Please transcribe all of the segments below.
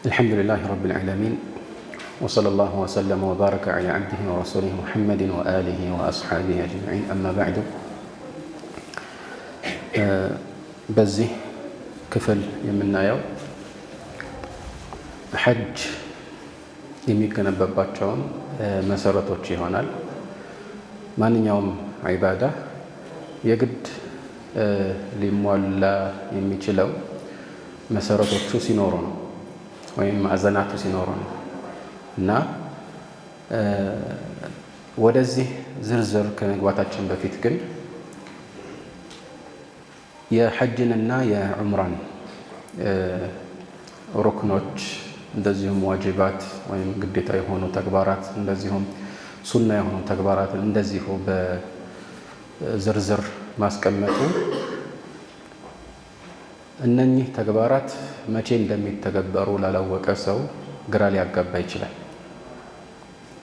الحمد لله رب العالمين وصلى الله وسلم وبارك على عبده ورسوله محمد وآله وأصحابه أجمعين أما بعد በዚህ ክፍል የምናየው ሐጅ የሚገነባባቸውን መሰረቶች ይሆናል። ማንኛውም ዒባዳ የግድ ሊሟላ የሚችለው መሰረቶቹ ሲኖሩ ነው ወይም ማዕዘናቱ ሲኖሩ ነው እና ወደዚህ ዝርዝር ከመግባታችን በፊት ግን የሐጅንና የዑምራን ሩክኖች እንደዚሁም ዋጅባት ወይም ግዴታ የሆኑ ተግባራት እንደዚሁም ሱና የሆኑ ተግባራትን እንደዚሁ በዝርዝር ማስቀመጡ እነኚህ ተግባራት መቼ እንደሚተገበሩ ላላወቀ ሰው ግራ ሊያጋባ ይችላል።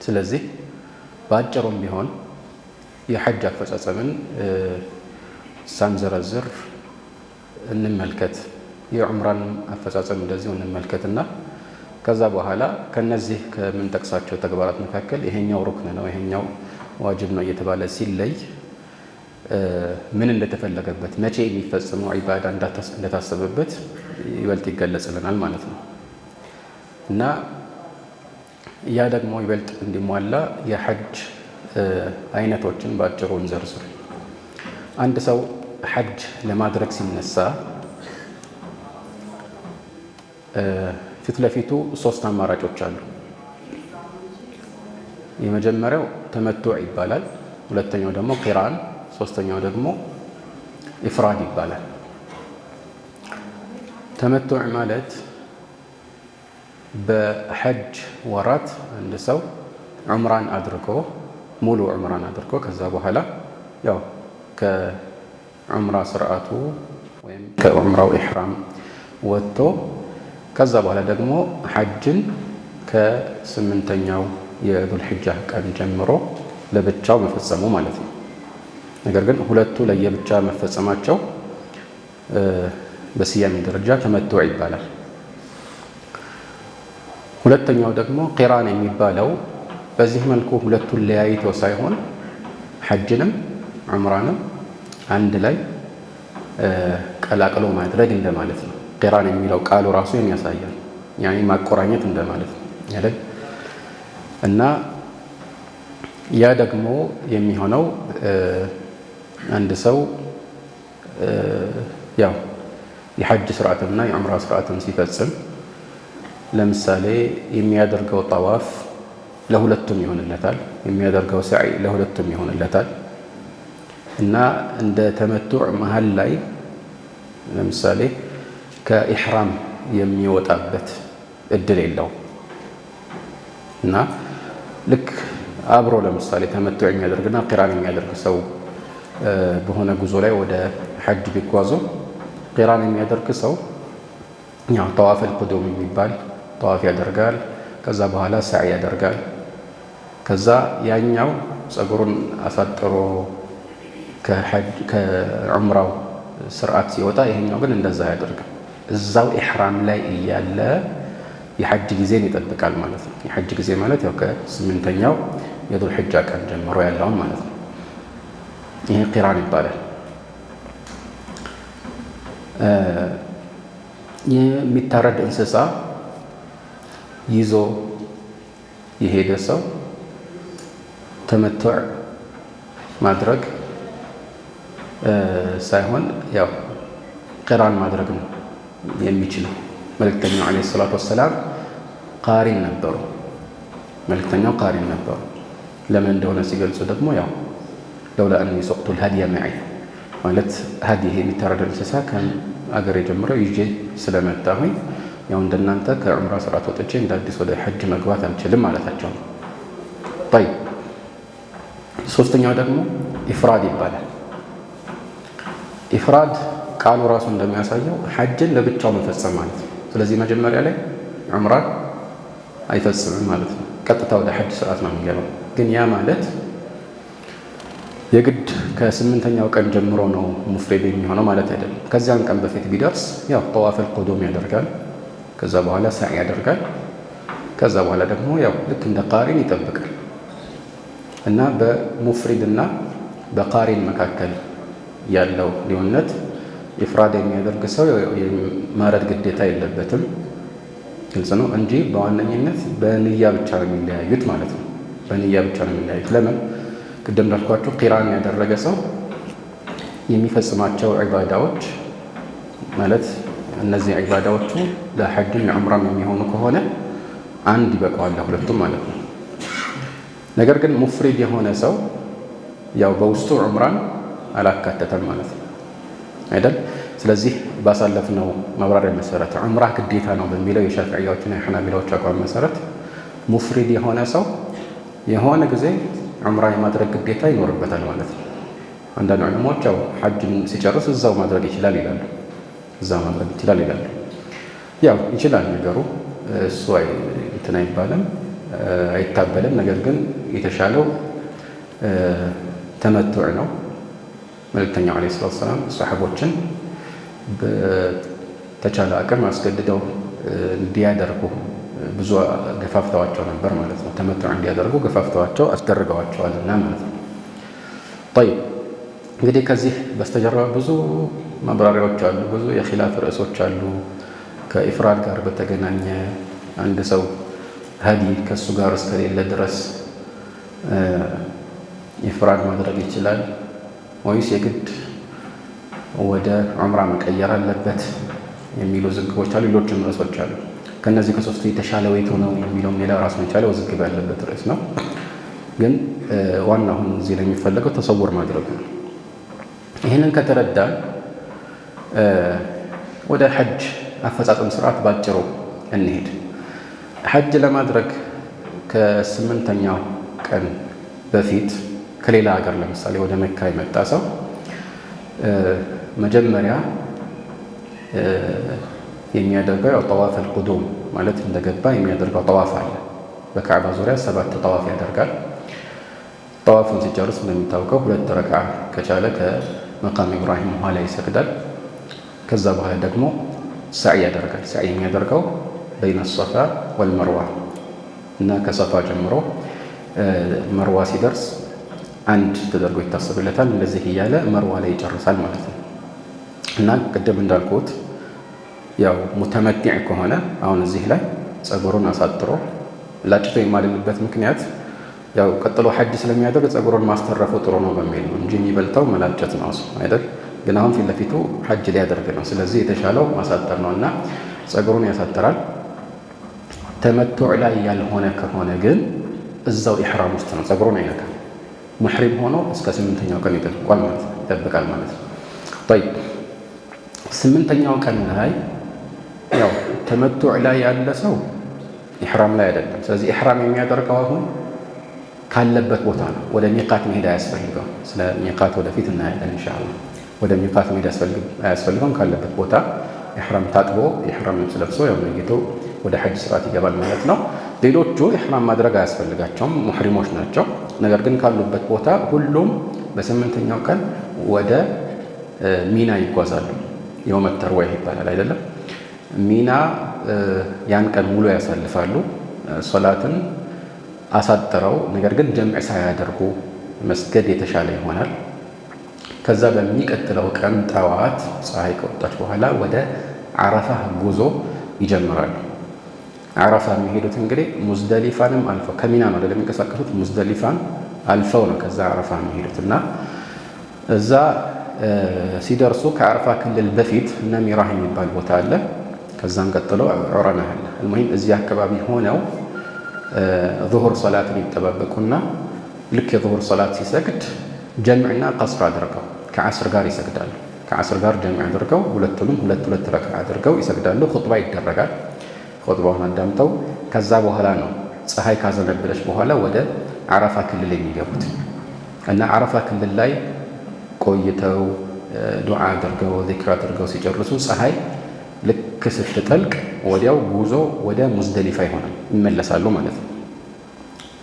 ስለዚህ በአጭሩም ቢሆን የሐጅ አፈጻጸምን ሳንዘረዝር እንመልከት፣ የዑምራን አፈጻጸም እንደዚሁ እንመልከትና ከዛ በኋላ ከነዚህ ከምንጠቅሳቸው ተግባራት መካከል ይሄኛው ሩክን ነው ይሄኛው ዋጅብ ነው እየተባለ ሲለይ ምን እንደተፈለገበት መቼ የሚፈጽመው ዒባዳ እንደታሰበበት ይበልጥ ይገለጽልናል ማለት ነው እና ያ ደግሞ ይበልጥ እንዲሟላ የሐጅ አይነቶችን በአጭሩ እንዘርዝር። አንድ ሰው ሐጅ ለማድረግ ሲነሳ ፊት ለፊቱ ሶስት አማራጮች አሉ። የመጀመሪያው ተመቱዕ ይባላል። ሁለተኛው ደግሞ ቂራን፣ ሶስተኛው ደግሞ ኢፍራድ ይባላል። ተመቱዕ ማለት በሐጅ ወራት አንድ ሰው ዑምራን አድርጎ ሙሉ ዑምራን አድርጎ ከዛ በኋላ ያው ከዑምራ ስርዓቱ ወይም ከዑምራው ኢሕራም ወጥቶ ከዛ በኋላ ደግሞ ሐጅን ከስምንተኛው የዙልሒጃ ቀን ጀምሮ ለብቻው መፈጸሙ ማለት ነው። ነገር ግን ሁለቱ ለየብቻ መፈጸማቸው በስያሜ ደረጃ ተመቱዕ ይባላል። ሁለተኛው ደግሞ ቂራን የሚባለው በዚህ መልኩ ሁለቱን ለያይቶ ሳይሆን ሐጅንም ዑምራንም አንድ ላይ ቀላቅሎ ማድረግ እንደማለት ነው። ቂራን የሚለው ቃሉ ራሱ የሚያሳያል ያኔ ማቆራኘት እንደማለት ነው አይደል? እና ያ ደግሞ የሚሆነው አንድ ሰው ያው የሐጅ ስርዓትና የዑምራ ስርዓትን ሲፈጽም ለምሳሌ የሚያደርገው ጠዋፍ ለሁለቱም ይሆንለታል፣ የሚያደርገው ሰዒ ለሁለቱም ይሆንለታል እና እንደ ተመቱዕ መሀል ላይ ለምሳሌ ከኢሕራም የሚወጣበት እድል የለው እና ልክ አብሮ ለምሳሌ ተመቱዕ የሚያደርግና ቂራን የሚያደርግ ሰው በሆነ ጉዞ ላይ ወደ ሐጅ ቢጓዙ ቂራን የሚያደርግ ሰው ያው ጠዋፈል ቁዱም የሚባል ጠዋፍ ያደርጋል። ከዛ በኋላ ሰዒ ያደርጋል። ከዛ ያኛው ፀጉሩን አሳጥሮ ከዑምራው ስርዓት ሲወጣ ይሄኛው ግን እንደዛ ያደርጋል። እዛው ኢሕራም ላይ እያለ የሐጅ ጊዜን ይጠብቃል ማለት ነው። የሐጅ ጊዜ ማለት ያው ከስምንተኛው የዙልሒጃ ቀን ጀምሮ ያለውን ማለት ነው። ይሄ ቂራን ይባላል። የሚታረድ እንስሳ ይዞ የሄደ ሰው ተመቱዕ ማድረግ ሳይሆን ያው ቂራን ማድረግ ነው የሚችለው። መልእክተኛው ዓለይሂ ሰላቱ ወሰላም ቃሪን ነበሩ። መልእክተኛው ቃሪን ነበሩ። ለምን እንደሆነ ሲገልጹ ደግሞ ያው ለውላ አኒ ሱቅቱል ሀዲየ መዒ ማለት ሀዲይ የሚታረድ እንስሳ ከአገሬ ጀምረው ይዤ ስለመጣሁኝ ያው እንደናንተ ከዑምራ ስርዓት ወጥቼ እንደ አዲስ ወደ ሐጅ መግባት አልችልም ማለታቸው ነው። ጠይብ ሶስተኛው ደግሞ ኢፍራድ ይባላል። ኢፍራድ ቃሉ ራሱ እንደሚያሳየው ሐጅን ለብቻው መፈጸም ማለት ነው። ስለዚህ መጀመሪያ ላይ ዑምራን አይፈጽምም ማለት ነው። ቀጥታ ወደ ሐጅ ስርዓት ነው የሚገባው። ግን ያ ማለት የግድ ከስምንተኛው ቀን ጀምሮ ነው ሙፍሪድ የሚሆነው ማለት አይደለም። ከዚያን ቀን በፊት ቢደርስ ያው ጠዋፈል ቁዱም ያደርጋል። ከዛ በኋላ ሳዕ ያደርጋል። ከዛ በኋላ ደግሞ ያው ልክ እንደ ቃሪን ይጠብቃል እና በሙፍሪድ እና በቃሪን መካከል ያለው ልዩነት ኢፍራድ የሚያደርግ ሰው ማረድ ግዴታ የለበትም፣ ግልጽ ነው እንጂ በዋነኝነት በንያ ብቻ ነው የሚለያዩት ማለት ነው። በንያ ብቻ ነው የሚለያዩት። ለምን? ቅድም እንዳልኳችሁ ቂራን ያደረገ ሰው የሚፈጽማቸው ዒባዳዎች ማለት እነዚህ ዒባዳዎቹ ለሐጅም ለዑምራም የሚሆኑ ከሆነ አንድ ይበቃዋል ለሁለቱም ማለት ነው። ነገር ግን ሙፍሪድ የሆነ ሰው ያው በውስጡ ዑምራን አላካተተም ማለት ነው አይደል? ስለዚህ ባሳለፍነው ማብራሪያ መሰረት ዑምራ ግዴታ ነው በሚለው የሻፊዒያዎችና የሐናቢላዎች አቋም መሰረት ሙፍሪድ የሆነ ሰው የሆነ ጊዜ ዑምራ የማድረግ ግዴታ ይኖርበታል ማለት ነው። አንዳንድ ዑለማዎች ያው ሐጅን ሲጨርስ እዛው ማድረግ ይችላል ይላሉ። እዛው ማድረግ ይችላል ይላሉ። ያው ይችላል ነገሩ እሱ እንትን አይባልም አይታበልም። ነገር ግን የተሻለው ተመቱዕ ነው። መልእክተኛው ዓለይሂ ሰላቱ ወሰላም ሰሓቦችን በተቻለ አቅም አስገድደው እንዲያደርጉ ብዙ ገፋፍተዋቸው ነበር ማለት ነው። ተመቱዕ እንዲያደርጉ ገፋፍተዋቸው አስደርገዋቸዋልና ማለት ነው። ጠይብ እንግዲህ ከዚህ በስተጀርባ ብዙ ማብራሪያዎች አሉ፣ ብዙ የኺላፍ ርዕሶች አሉ። ከኢፍራድ ጋር በተገናኘ አንድ ሰው ሀዲ ከእሱ ጋር እስከሌለ ድረስ ኢፍራድ ማድረግ ይችላል ወይስ የግድ ወደ ዑምራ መቀየር አለበት የሚሉ ዝግቦች አሉ። ሌሎችም ርዕሶች አሉ። ከነዚህ ከሶስቱ የተሻለ ወይቱ ነው የሚለውም ሌላ ራሱን የቻለ ውዝግብ ያለበት ርዕስ ነው። ግን ዋና አሁን እዚህ ላይ የሚፈለገው ተሰውር ማድረጉ ነው። ይህንን ከተረዳን ወደ ሐጅ አፈጻጸም ስርዓት ባጭሩ እንሄድ። ሐጅ ለማድረግ ከ8ኛው ቀን በፊት ከሌላ ሀገር ለምሳሌ ወደ መካ የመጣ ሰው መጀመሪያ የሚያደርገው ያው ጠዋፍ አልቁዱም ማለት እንደገባ የሚያደርገው ጠዋፍ አለ። በካዕባ ዙሪያ 7 ጠዋፍ ያደርጋል። ጠዋፉን ሲጨርስ እንደሚታወቀው 2 ረክዓ ከቻለ ከመቃም ኢብራሂም ኋላ ይሰግዳል። ከዛ በኋላ ደግሞ ሳዕ ያደርጋል። ሳዕ የሚያደርገው በይነ ሶፋ ወልመርዋ እና ከሶፋ ጀምሮ መርዋ ሲደርስ አንድ ተደርጎ ይታሰብለታል። እንደዚህ እያለ መርዋ ላይ ይጨርሳል ማለት ነው። እና ቅድም እንዳልኩት ያው ሙተመቲዕ ከሆነ አሁን እዚህ ላይ ጸጉሩን አሳጥሮ ላጭቶ የማልልበት ምክንያት ያው ቀጥሎ ሐጅ ስለሚያደርግ ጸጉሩን ማስተረፉ ጥሩ ነው በሚል ነው እንጂ የሚበልጠው መላጨት ነው አይደል? ግን አሁን ፊት ለፊቱ ሐጅ ሊያደርግ ነው። ስለዚህ የተሻለው ማሳጠር ነው እና ጸጉሩን ያሳጥራል። ተመቱዕ ላይ ያልሆነ ከሆነ ግን እዛው ኢሕራም ውስጥ ነው፣ ጸጉሩን አይነካም። ሙሕሪም ሆኖ እስከ 8ኛው ቀን ይጠብቃል ማለት ነው። ጠይብ 8ኛው ቀን ላይ ያው ተመቱዕ ላይ ያለ ሰው ኢሕራም ላይ አይደለም። ስለዚህ ኢሕራም የሚያደርገው አሁን ካለበት ቦታ ነው። ወደ ሚቃት መሄድ አያስፈልገው። ስለ ሚቃት ወደፊት እናያለን ኢንሻአላህ። ወደ ሚቃት መሄድ አያስፈልገውም። ካለበት ቦታ ኢሕራም ታጥቦ ኢሕራም ልብስ ለብሶ ያው ነይቶ ወደ ሐጅ ስርዓት ይገባል ማለት ነው። ሌሎቹ ኢሕራም ማድረግ አያስፈልጋቸውም፣ ሙሕሪሞች ናቸው። ነገር ግን ካሉበት ቦታ ሁሉም በ8ኛው ቀን ወደ ሚና ይጓዛሉ። የውመ ተርዊህ ይባላል አይደለም? ሚና ያን ቀን ሙሉ ያሳልፋሉ። ሶላትን አሳጥረው ነገር ግን ጀምዕ ሳያደርጉ መስገድ የተሻለ ይሆናል። ከዛ በሚቀጥለው ቀን ጠዋት ፀሐይ ከወጣች በኋላ ወደ ዓረፋ ጉዞ ይጀምራሉ። ዓረፋ የሚሄዱት እንግዲህ ሙዝደሊፋንም አልፈው ከሚና ነው ለሚንቀሳቀሱት ሙዝደሊፋን አልፈው ነው ከዛ ዓረፋ የሚሄዱት እና እዛ ሲደርሱ ከዓረፋ ክልል በፊት ነሚራህ የሚባል ቦታ አለ። ከዛም ቀጥሎ ዑረና አለ። አልሙሂም እዚህ አካባቢ ሆነው ዙሁር ሶላትን ይጠባበቁና ልክ የዙሁር ሶላት ሲሰግድ ጀምዕና ቀስር አድርገው ከዓስር ጋር ይሰግዳሉ። ከዓስር ጋር ጀምዕ አድርገው ሁለቱንም ሁለት ረክዓ አድርገው ይሰግዳሉ። ኹጥባ ይደረጋል። ኹጥባውን አዳምጠው ከዛ በኋላ ነው ፀሐይ ካዘነበለች በኋላ ወደ ዓረፋ ክልል የሚገቡት እና ዓረፋ ክልል ላይ ቆይተው ዱዓ አድርገው ዚክር አድርገው ሲጨርሱ ፀሐይ ልክ ስትጠልቅ ወዲያው ጉዞ ወደ ሙዝደሊፋ ይመለሳሉ ማለት ነው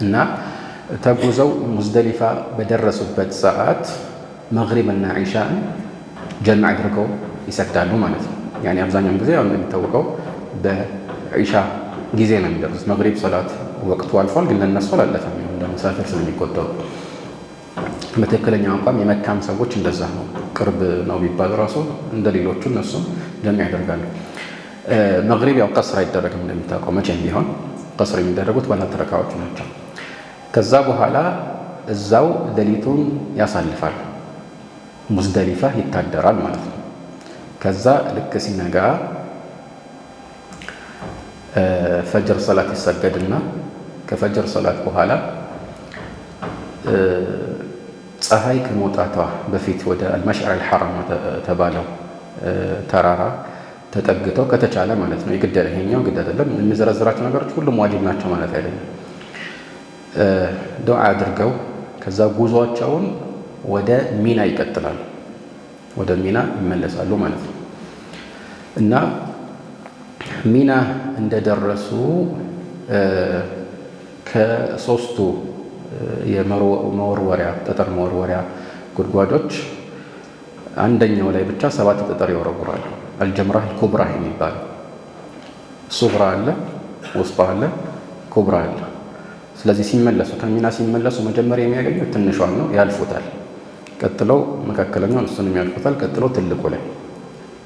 እና ተጉዘው ሙዝደሊፋ በደረሱበት ሰዓት መግሪብና ዒሻን ጀምዕ አድርገው ይሰግዳሉ ማለት ነው። ያኔ አብዛኛውን ጊዜ ያው እንደሚታወቀው ዒሻ ጊዜ ነው የሚደርሱት። መግሪብ ሰላት ወቅቱ አልፏል፣ ግን ለነሱ አላለፈም። እንደ ሙሳፊር ስለሚቆጠሩ በትክክለኛ እንኳን የመካም ሰዎች እንደዛ ነው። ቅርብ ነው ቢባል ራሱ እንደ ሌሎቹ እነሱም ጀሚዕ ያደርጋሉ። መግሪብ ያው ቀስር አይደረግም እንደሚታወቀው፣ መቼም ቢሆን ቀስር የሚደረጉት ባላት ረካዎች ናቸው። ከዛ በኋላ እዛው ሌሊቱን ያሳልፋል። ሙዝደሊፋ ይታደራል ማለት ነው። ከዛ ልክ ሲነጋ ፈጅር ሰላት ይሰገድና ከፈጅር ሰላት በኋላ ፀሐይ ከመውጣቷ በፊት ወደ አልመሽዓር አልሐራም ተባለው ተራራ ተጠግተው ከተቻለ ማለት ነው። የግድ ይሄኛው ግድ አይደለም። የሚዘረዝራቸው ነገሮች ሁሉም ዋጅብ ናቸው ማለት አይደለም። ዱዓ አድርገው ከዛ ጉዟቸውን ወደ ሚና ይቀጥላሉ። ወደ ሚና ይመለሳሉ ማለት ነው። እና ሚና እንደደረሱ ከሶስቱ የመወርወሪያ ጠጠር መወርወሪያ ጉድጓዶች አንደኛው ላይ ብቻ 7 ጠጠር ይወረውራሉ። አልጀምራህ ኩብራ የሚባል ሱግራ አለ፣ ውስጣ አለ፣ ኩብራ አለ። ስለዚህ ሲመለሱ ከሚና ሲመለሱ መጀመሪያ የሚያገኙት ትንሿን ነው፣ ያልፉታል። ቀጥለው መካከለኛውን እሱንም ያልፉታል። ቀጥለው ትልቁ ላይ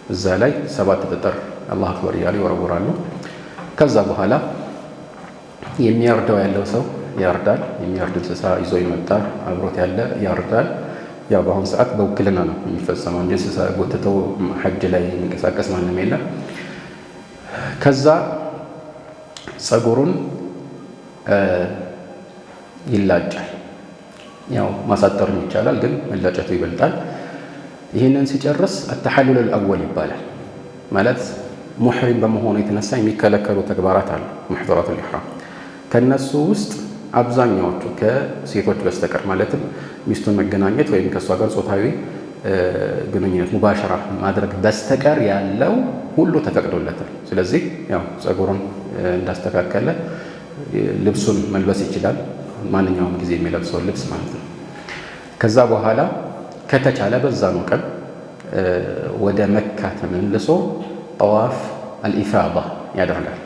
እዛ ላይ 7 ጠጠር አላሁ አክበር እያሉ ይወረውራሉ። ከዛ በኋላ የሚያርደው ያለው ሰው ያርዳል። የሚያርድ እንስሳ ይዞ ይመጣ አብሮት ያለ ያርዳል። ያው በአሁኑ ሰዓት በውክልና ነው የሚፈጸመው እንጂ እንስሳ ጎትተው ሐጅ ላይ የሚንቀሳቀስ ማንም የለም። ከዛ ፀጉሩን ይላጫል። ያው ማሳጠርም ይቻላል፣ ግን መላጨቱ ይበልጣል። ይህንን ሲጨርስ አተሐሉል አልአወል ይባላል። ማለት ሙሕሪም በመሆኑ የተነሳ የሚከለከሉ ተግባራት አሉ፣ ሙሕደራቱል ኢሕራም። ከነሱ ውስጥ አብዛኛዎቹ ከሴቶች በስተቀር ማለትም ሚስቱን መገናኘት ወይም ከእሷ ጋር ጾታዊ ግንኙነት ሙባሸራ ማድረግ በስተቀር ያለው ሁሉ ተፈቅዶለታል። ስለዚህ ያው ፀጉሩን እንዳስተካከለ ልብሱን መልበስ ይችላል፣ ማንኛውም ጊዜ የሚለብሰውን ልብስ ማለት ነው። ከዛ በኋላ ከተቻለ በዛኑ ቀን ወደ መካ ተመልሶ ጠዋፍ አልኢፋዳ ያደርጋል።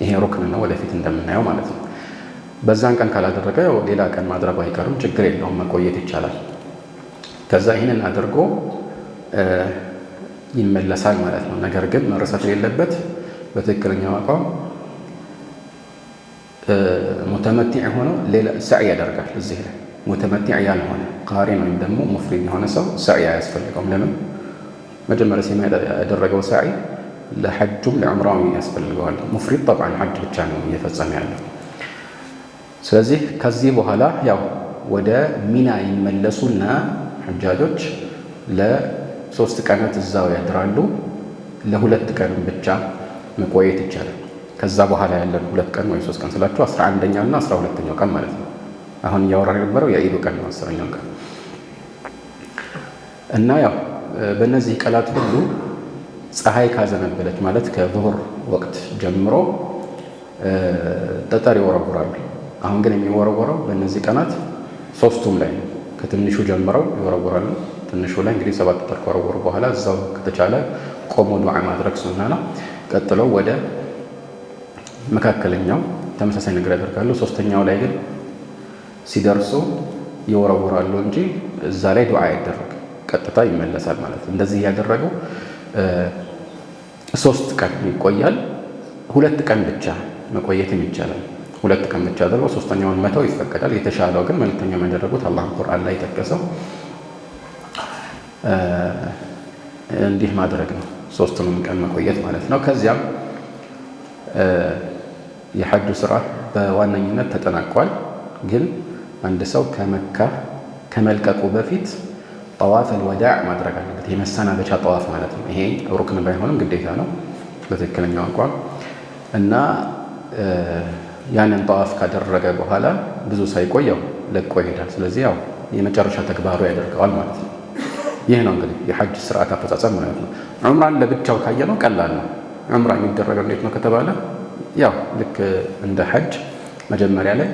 ይሄ ሩክን ነው፣ ወደፊት እንደምናየው ማለት ነው። በዛን ቀን ካላደረገ ሌላ ቀን ማድረጉ አይቀርም፣ ችግር የለውም፣ መቆየት ይቻላል። ከዛ ይህንን አድርጎ ይመለሳል ማለት ነው። ነገር ግን መረሳት የሌለበት በትክክለኛው አቋም ሙተመቲዕ ሆኖ ሌላ ሰዕይ ያደርጋል። እዚህ ላይ ሙተመቲዕ ያልሆነ ቃሪን ወይም ደግሞ ሙፍሪድ የሆነ ሰው ሰዕይ አያስፈልገውም። ለምን? መጀመሪያ ሲማ ያደረገው ሰዕይ ለሐጁም ለዑምራውም ያስፈልገዋል። ሙፍሪድ ጠብዓን ሐጅ ብቻ ነው እየፈጸመ ያለው። ስለዚህ ከዚህ በኋላ ያው ወደ ሚና ይመለሱና ሐጃጆች ለ3 ቀናት እዛው ያድራሉ። ለ2 ቀንም ብቻ መቆየት ይቻላል። ከዛ በኋላ ያለን 2 ቀን ወይ 3 ቀን ስላችሁ 11ኛው እና 12ኛው ቀን ማለት ነው። አሁን እያወራን የነበረው የኢዱ ቀን ነው፣ 10ኛው ቀን እና ያው በእነዚህ ቀናት ሁሉ ፀሐይ ካዘነበለች ማለት ከዙሁር ወቅት ጀምሮ ጠጠር ይወረውራሉ። አሁን ግን የሚወረወረው በእነዚህ ቀናት 3ቱም ላይ ነው። ከትንሹ ጀምረው ይወረውራሉ። ትንሹ ላይ እንግዲህ 7 ጠጠር ከወረወሩ በኋላ እዛው ከተቻለ ቆሞ ዱዓ ማድረግ ሱና ነው። ቀጥለው ወደ መካከለኛው ተመሳሳይ ነገር ያደርጋሉ። 3ኛው ላይ ግን ሲደርሱ ይወረውራሉ እንጂ እዛ ላይ ዱዓ አይደረግ፣ ቀጥታ ይመለሳል ማለት ነው። እንደዚህ ያደረገው 3 ቀን ይቆያል። 2 ቀን ብቻ መቆየትም ይቻላል። 2 ቀን ብቻ አድርገው 3ኛውን መተው ይፈቀዳል። የተሻለው ግን መልእክተኛው ያደረጉት አላህ ቁርአን ላይ ጠቀሰው እንዲህ ማድረግ ነው፣ 3ቱንም ቀን መቆየት ማለት ነው። ከዚያም የሐጁ ስርዓት በዋነኝነት ተጠናቋል። ግን አንድ ሰው ከመካ ከመልቀቁ በፊት ጠዋፍ አልወዳዕ ማድረግ አለበት። የመሰናበቻ ጠዋፍ ማለት ነው። ይሄ ሩክን ባይሆንም ግዴታ ነው በትክክለኛው አቋም እና ያንን ጠዋፍ ካደረገ በኋላ ብዙ ሳይቆይ ያው ለቆ ይሄዳል። ስለዚህ ያው የመጨረሻ ተግባሩ ያደርገዋል ማለት ነው። ይህ ነው እንግዲህ የሐጅ ስርዓት አፈጻጸም ማለት ነው። ዑምራን ለብቻው ካየነው ቀላል ነው። ዑምራ የሚደረገው እንዴት ነው ከተባለ ያው ልክ እንደ ሐጅ መጀመሪያ ላይ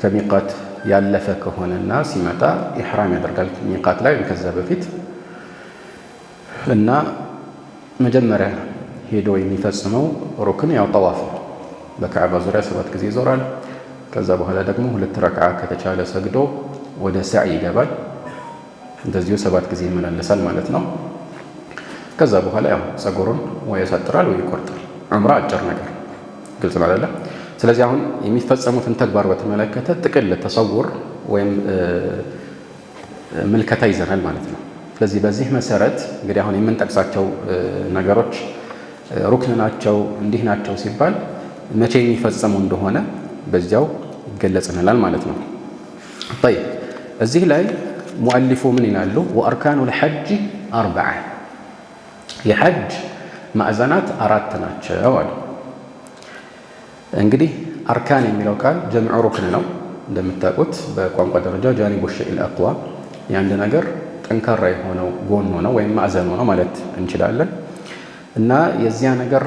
ከሚቃት ያለፈ ከሆነና ሲመጣ ኢሕራም ያደርጋል ሚቃት ላይ ከዛ በፊት እና መጀመሪያ ሄዶ የሚፈጽመው ሩክን ያው ጠዋፍ ነው። በካዕባ ዙሪያ 7 ጊዜ ይዞራል። ከዛ በኋላ ደግሞ 2 ረክዓ ከተቻለ ሰግዶ ወደ ሰዕ ይገባል። እንደዚሁ 7 ጊዜ ይመላለሳል ማለት ነው። ከዛ በኋላ ያው ፀጉሩን ወይ ያሳጥራል ወይ ይቆርጣል። ዑምራ አጭር ነገር ግልጽ ነው አይደለ? ስለዚህ አሁን የሚፈጸሙትን ተግባር በተመለከተ ጥቅል ተሰውር ወይም ምልከታ ይዘናል ማለት ነው። ስለዚህ በዚህ መሰረት እንግዲህ አሁን የምንጠቅሳቸው ነገሮች ሩክን ናቸው እንዲህ ናቸው ሲባል መቼ የሚፈጸሙ እንደሆነ በዚያው ይገለጽልናል ማለት ነው። طيب እዚህ ላይ ሙአሊፉ ምን ይላሉ? ወአርካኑ ልሐጅ 4 የሐጅ ማዕዘናት 4 ናቸው አሉ። እንግዲህ አርካን የሚለው ቃል ጀምዑ ሩክን ነው። እንደምታውቁት በቋንቋ ደረጃ ጃኒቡ ሸይኢል አቅዋ የአንድ ነገር ጠንካራ የሆነው ጎን ነው ወይም ማዕዘኑ ነው ማለት እንችላለን። እና የዚያ ነገር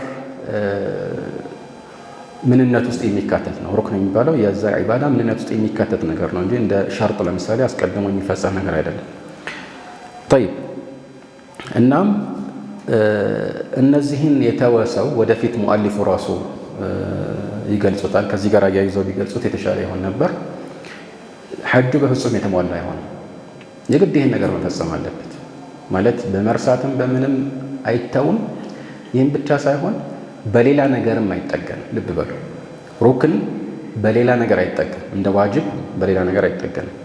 ምንነት ውስጥ የሚካተት ነው። ሩክን የሚባለው የዛ ዒባዳ ምንነት ውስጥ የሚካተት ነገር ነው እንጂ እንደ ሸርጥ ለምሳሌ አስቀድሞ የሚፈጸም ነገር አይደለም። طيب እናም እነዚህን የተወሰው ወደፊት ሙአሊፉ ራሱ ይገልጹታል። ከዚህ ጋር አያይዘው ቢገልጹት የተሻለ ይሆን ነበር። ሐጁ በፍጹም የተሟላ አይሆንም። የግድ ይህን ነገር መፈጸም አለበት ማለት በመርሳትም በምንም አይተውም። ይህም ብቻ ሳይሆን በሌላ ነገርም አይጠገንም። ልብ በሉ፣ ሩክን በሌላ ነገር አይጠገንም፣ እንደ ዋጅብ በሌላ ነገር አይጠገንም።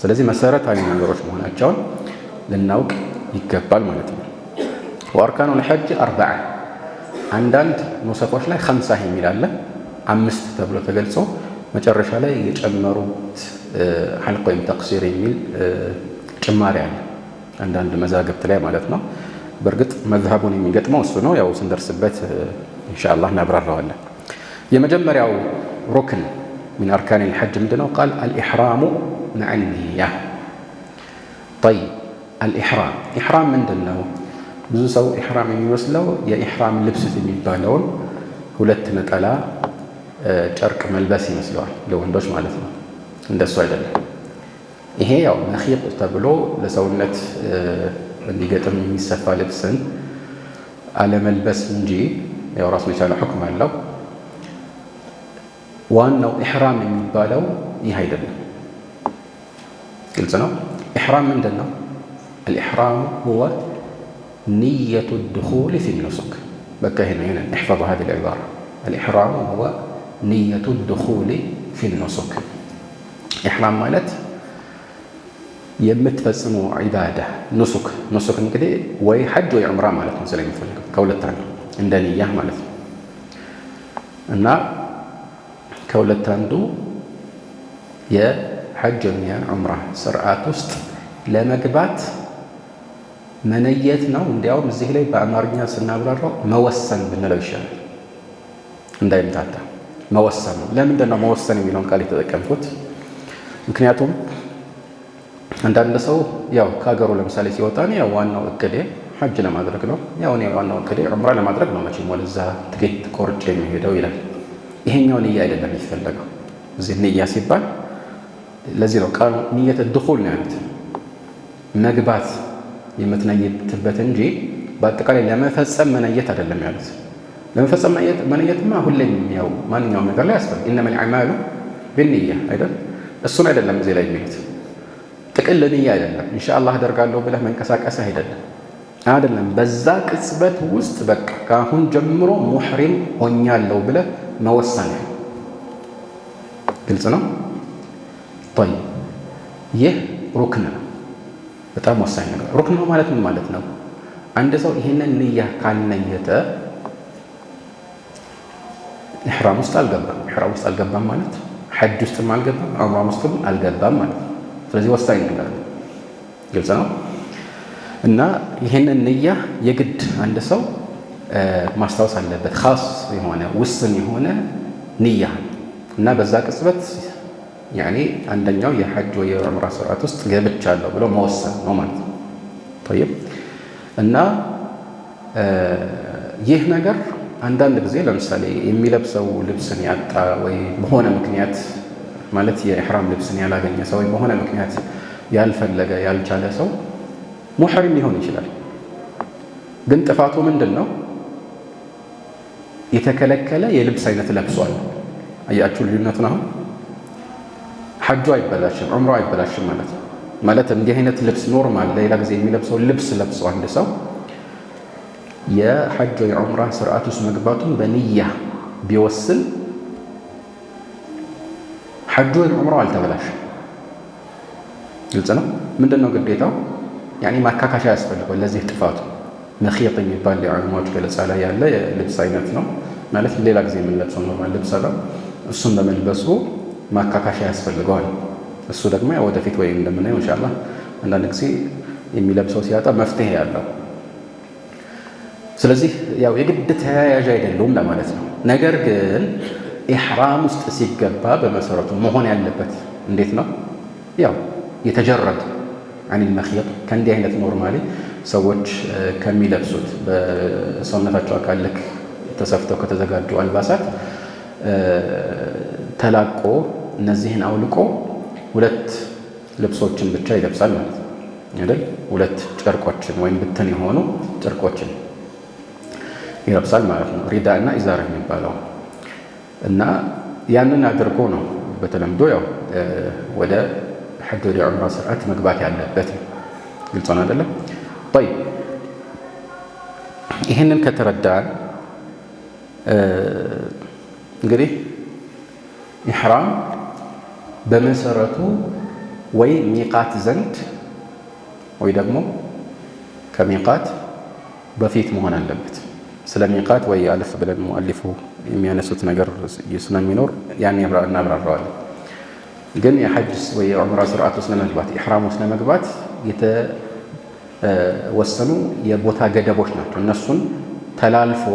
ስለዚህ መሰረታዊ ነገሮች መሆናቸውን ልናውቅ ይገባል ማለት ነው። ወአርካኑ ልሐጅ 4 አንዳንድ ኑሰኮች ላይ 50 የሚል አለ 5 ተብሎ ተገልጾ መጨረሻ ላይ የጨመሩት ሐልቅ ወይም ተቅሲር የሚል ጭማሪ አለ አንዳንድ መዛግብት ላይ ማለት ነው። በእርግጥ መዝሀቡን የሚገጥመው እሱ ነው። ያው ስንደርስበት ኢንሻአላህ እናብራራዋለን። የመጀመሪያው ሩክን ሚን አርካን ልሐጅ ምንድነው? ቃል አልኢሕራሙ መዐ ኒያ። ጠይብ አልኢሕራም ኢሕራም ምንድን ነው? ብዙ ሰው ኢሕራም የሚመስለው የኢሕራም ልብስ የሚባለውን 2 ነጠላ ጨርቅ መልበስ ይመስለዋል፣ ለወንዶች ማለት ነው። እንደሱ አይደለም። ይሄ ያው መኺጥ ተብሎ ለሰውነት እንዲገጥም የሚሰፋ ልብስን አለመልበስ እንጂ ያው ራሱን የቻለ ሁክም አለው። ዋናው ኢሕራም የሚባለው ይህ አይደለም። ግልጽ ነው። ኢሕራም ምንድን ነው? አልኢሕራሙ ሁወ ንየቱ ድኹል ፊ ኑሱክ። በቃ ይሄ ነው። ይሄንን እሕፈዙ ሃዚሂ ልዕባራ። አልኢሕራሙ ሁወ ንየቱ ድኹል ፊ ኑሱክ። ኢሕራም ማለት የምትፈጽሙ ዒባዳ ኑሱክ። ኑሱክ እንግዲህ ወይ ሐጅ ወይ ዑምራ ማለት ነው ስለሚፈልገው ከሁለት አንዱ እንደ ንያ ማለት ነው። እና ከሁለት አንዱ የሐጅ ወይም የዑምራ ስርዓት ውስጥ ለመግባት መነየት ነው። እንዲያውም እዚህ ላይ በአማርኛ ስናብራራው መወሰን ብንለው ይሻላል እንዳይምታታ። መወሰን ነው። ለምንድን ነው መወሰን የሚለውን ቃል የተጠቀምኩት? ምክንያቱም አንዳንድ ሰው ያው ከሀገሩ ለምሳሌ ሲወጣ ያው ዋናው እቅዴ ሐጅ ለማድረግ ነው፣ ያው እኔ ዋናው እቅዴ ዑምራ ለማድረግ ነው፣ መቼም ወደዛ ትኬት ቆርጬ የሚሄደው ይላል። ይሄኛው ንያ አይደለም የሚፈለገው እዚህ ንያ ሲባል። ለዚህ ነው ቃሉ ንየት ድኹል ነው ያሉት፣ መግባት የምትነየትበት እንጂ በአጠቃላይ ለመፈጸም መነየት አይደለም ያሉት። ለመፈጸም መነየትማ ሁሌም ያው ማንኛውም ነገር ላይ ያስፈልግ ኢነመል አዕማሉ ቢንኒያ አይደል? እሱን አይደለም እዚህ ላይ የሚሉት። ጥቅል ንያ አይደለም ኢንሻአላህ አደርጋለሁ ብለህ መንቀሳቀስህ አይደለም። በዛ ቅጽበት ውስጥ በቃ ከአሁን ጀምሮ ሙሕሪም ሆኛለሁ ብለህ መወሰን ነው። ግልጽ ነው። طيب ይህ ሩክን ነው፣ በጣም ወሳኝ ነገር። ሩክን ነው ማለት ምን ማለት ነው? አንድ ሰው ይህንን ንያ ካልነየተ ኢሕራም ውስጥ አልገባም። ኢሕራም ውስጥ አልገባም ማለት ሐጅ ውስጥም አልገባም፣ ዑምራ ውስጥም አልገባም ማለት ነው። ስለዚህ ወሳኝ ነገር ነው። ግልጽ ነው። እና ይህንን ንያ የግድ አንድ ሰው ማስታወስ አለበት። ኻስ የሆነ ውስን የሆነ ንያ እና በዛ ቅጽበት ያኔ አንደኛው የሐጅ ወይ የዑምራ ስርዓት ውስጥ ገብቻለሁ ብሎ መወሰን ነው ማለት ነው። طيب እና ይህ ነገር አንዳንድ ጊዜ ለምሳሌ የሚለብሰው ልብስን ያጣ ወይ በሆነ ምክንያት ማለት የኢሕራም ልብስን ያላገኘ ሰው ወይ በሆነ ምክንያት ያልፈለገ ያልቻለ ሰው ሙሕሪም ሊሆን ይችላል። ግን ጥፋቱ ምንድን ነው? የተከለከለ የልብስ አይነት ለብሷል። አያችሁ ልዩነቱን። አሁን ሐጁ አይበላሽም፣ ዑምራው አይበላሽም ማለት ነው። ማለት እንዲህ አይነት ልብስ ኖርማል ሌላ ጊዜ የሚለብሰው ልብስ ለብሶ አንድ ሰው የሐጅ የዑምራ ስርዓት ውስጥ መግባቱን በንያ ቢወስን ሐጁ ዑምራው አልተበላሽም። ግልጽ ነው። ምንድነው ግዴታው? ያኒ ማካካሻ ያስፈልገዋል ለዚህ ጥፋቱ። መኺጥ የሚባል የዑለማዎች ገለጻ ላይ ያለ የልብስ አይነት ነው። ማለት ሌላ ጊዜ የምንለብሰው ኖርማል ልብስ ነው። እሱን በመልበሱ ማካካሻ ያስፈልገዋል። እሱ ደግሞ ያው ወደፊት ወይ እንደምናየው ኢንሻአላህ አንዳንድ ጊዜ የሚለብሰው ሲያጣ መፍትሄ ያለው። ስለዚህ ያው የግድ ተያያዥ አይደሉም ለማለት ነው። ነገር ግን ኢሕራም ውስጥ ሲገባ በመሰረቱ መሆን ያለበት እንዴት ነው? ያው የተጀረደ አን المخيط ከእንዲህ አይነት ኖርማሊ ሰዎች ከሚለብሱት በሰውነታቸው አካል ልክ ተሰፍተው ከተዘጋጁ አልባሳት ተላቆ እነዚህን አውልቆ ሁለት ልብሶችን ብቻ ይለብሳል ማለት ነው አይደል? ሁለት ጨርቆችን ወይም ብትን የሆኑ ጨርቆችን ይለብሳል ማለት ነው። ሪዳ እና ኢዛር የሚባለው እና ያንን አድርጎ ነው በተለምዶ ያው ወደ ሐጅ ወደ ዑምራ ስርዓት መግባት ያለበት። ግልጽ ነው አይደለም? طيب ይሄንን ከተረዳን እንግዲህ ኢሕራም በመሰረቱ ወይ ሚቃት ዘንድ ወይ ደግሞ ከሚቃት በፊት መሆን አለበት። ስለ ሚቃት ወይ አለፍ ብለን ሙአሊፉ የሚያነሱት ነገር ስለሚኖር ያን እናብራራዋለን። ግን የሐጅ ወይ የዑምራ ስርዓት ውስጥ ለመግባት ኢሕራም ውስጥ ለመግባት የተወሰኑ የቦታ ገደቦች ናቸው። እነሱን ተላልፎ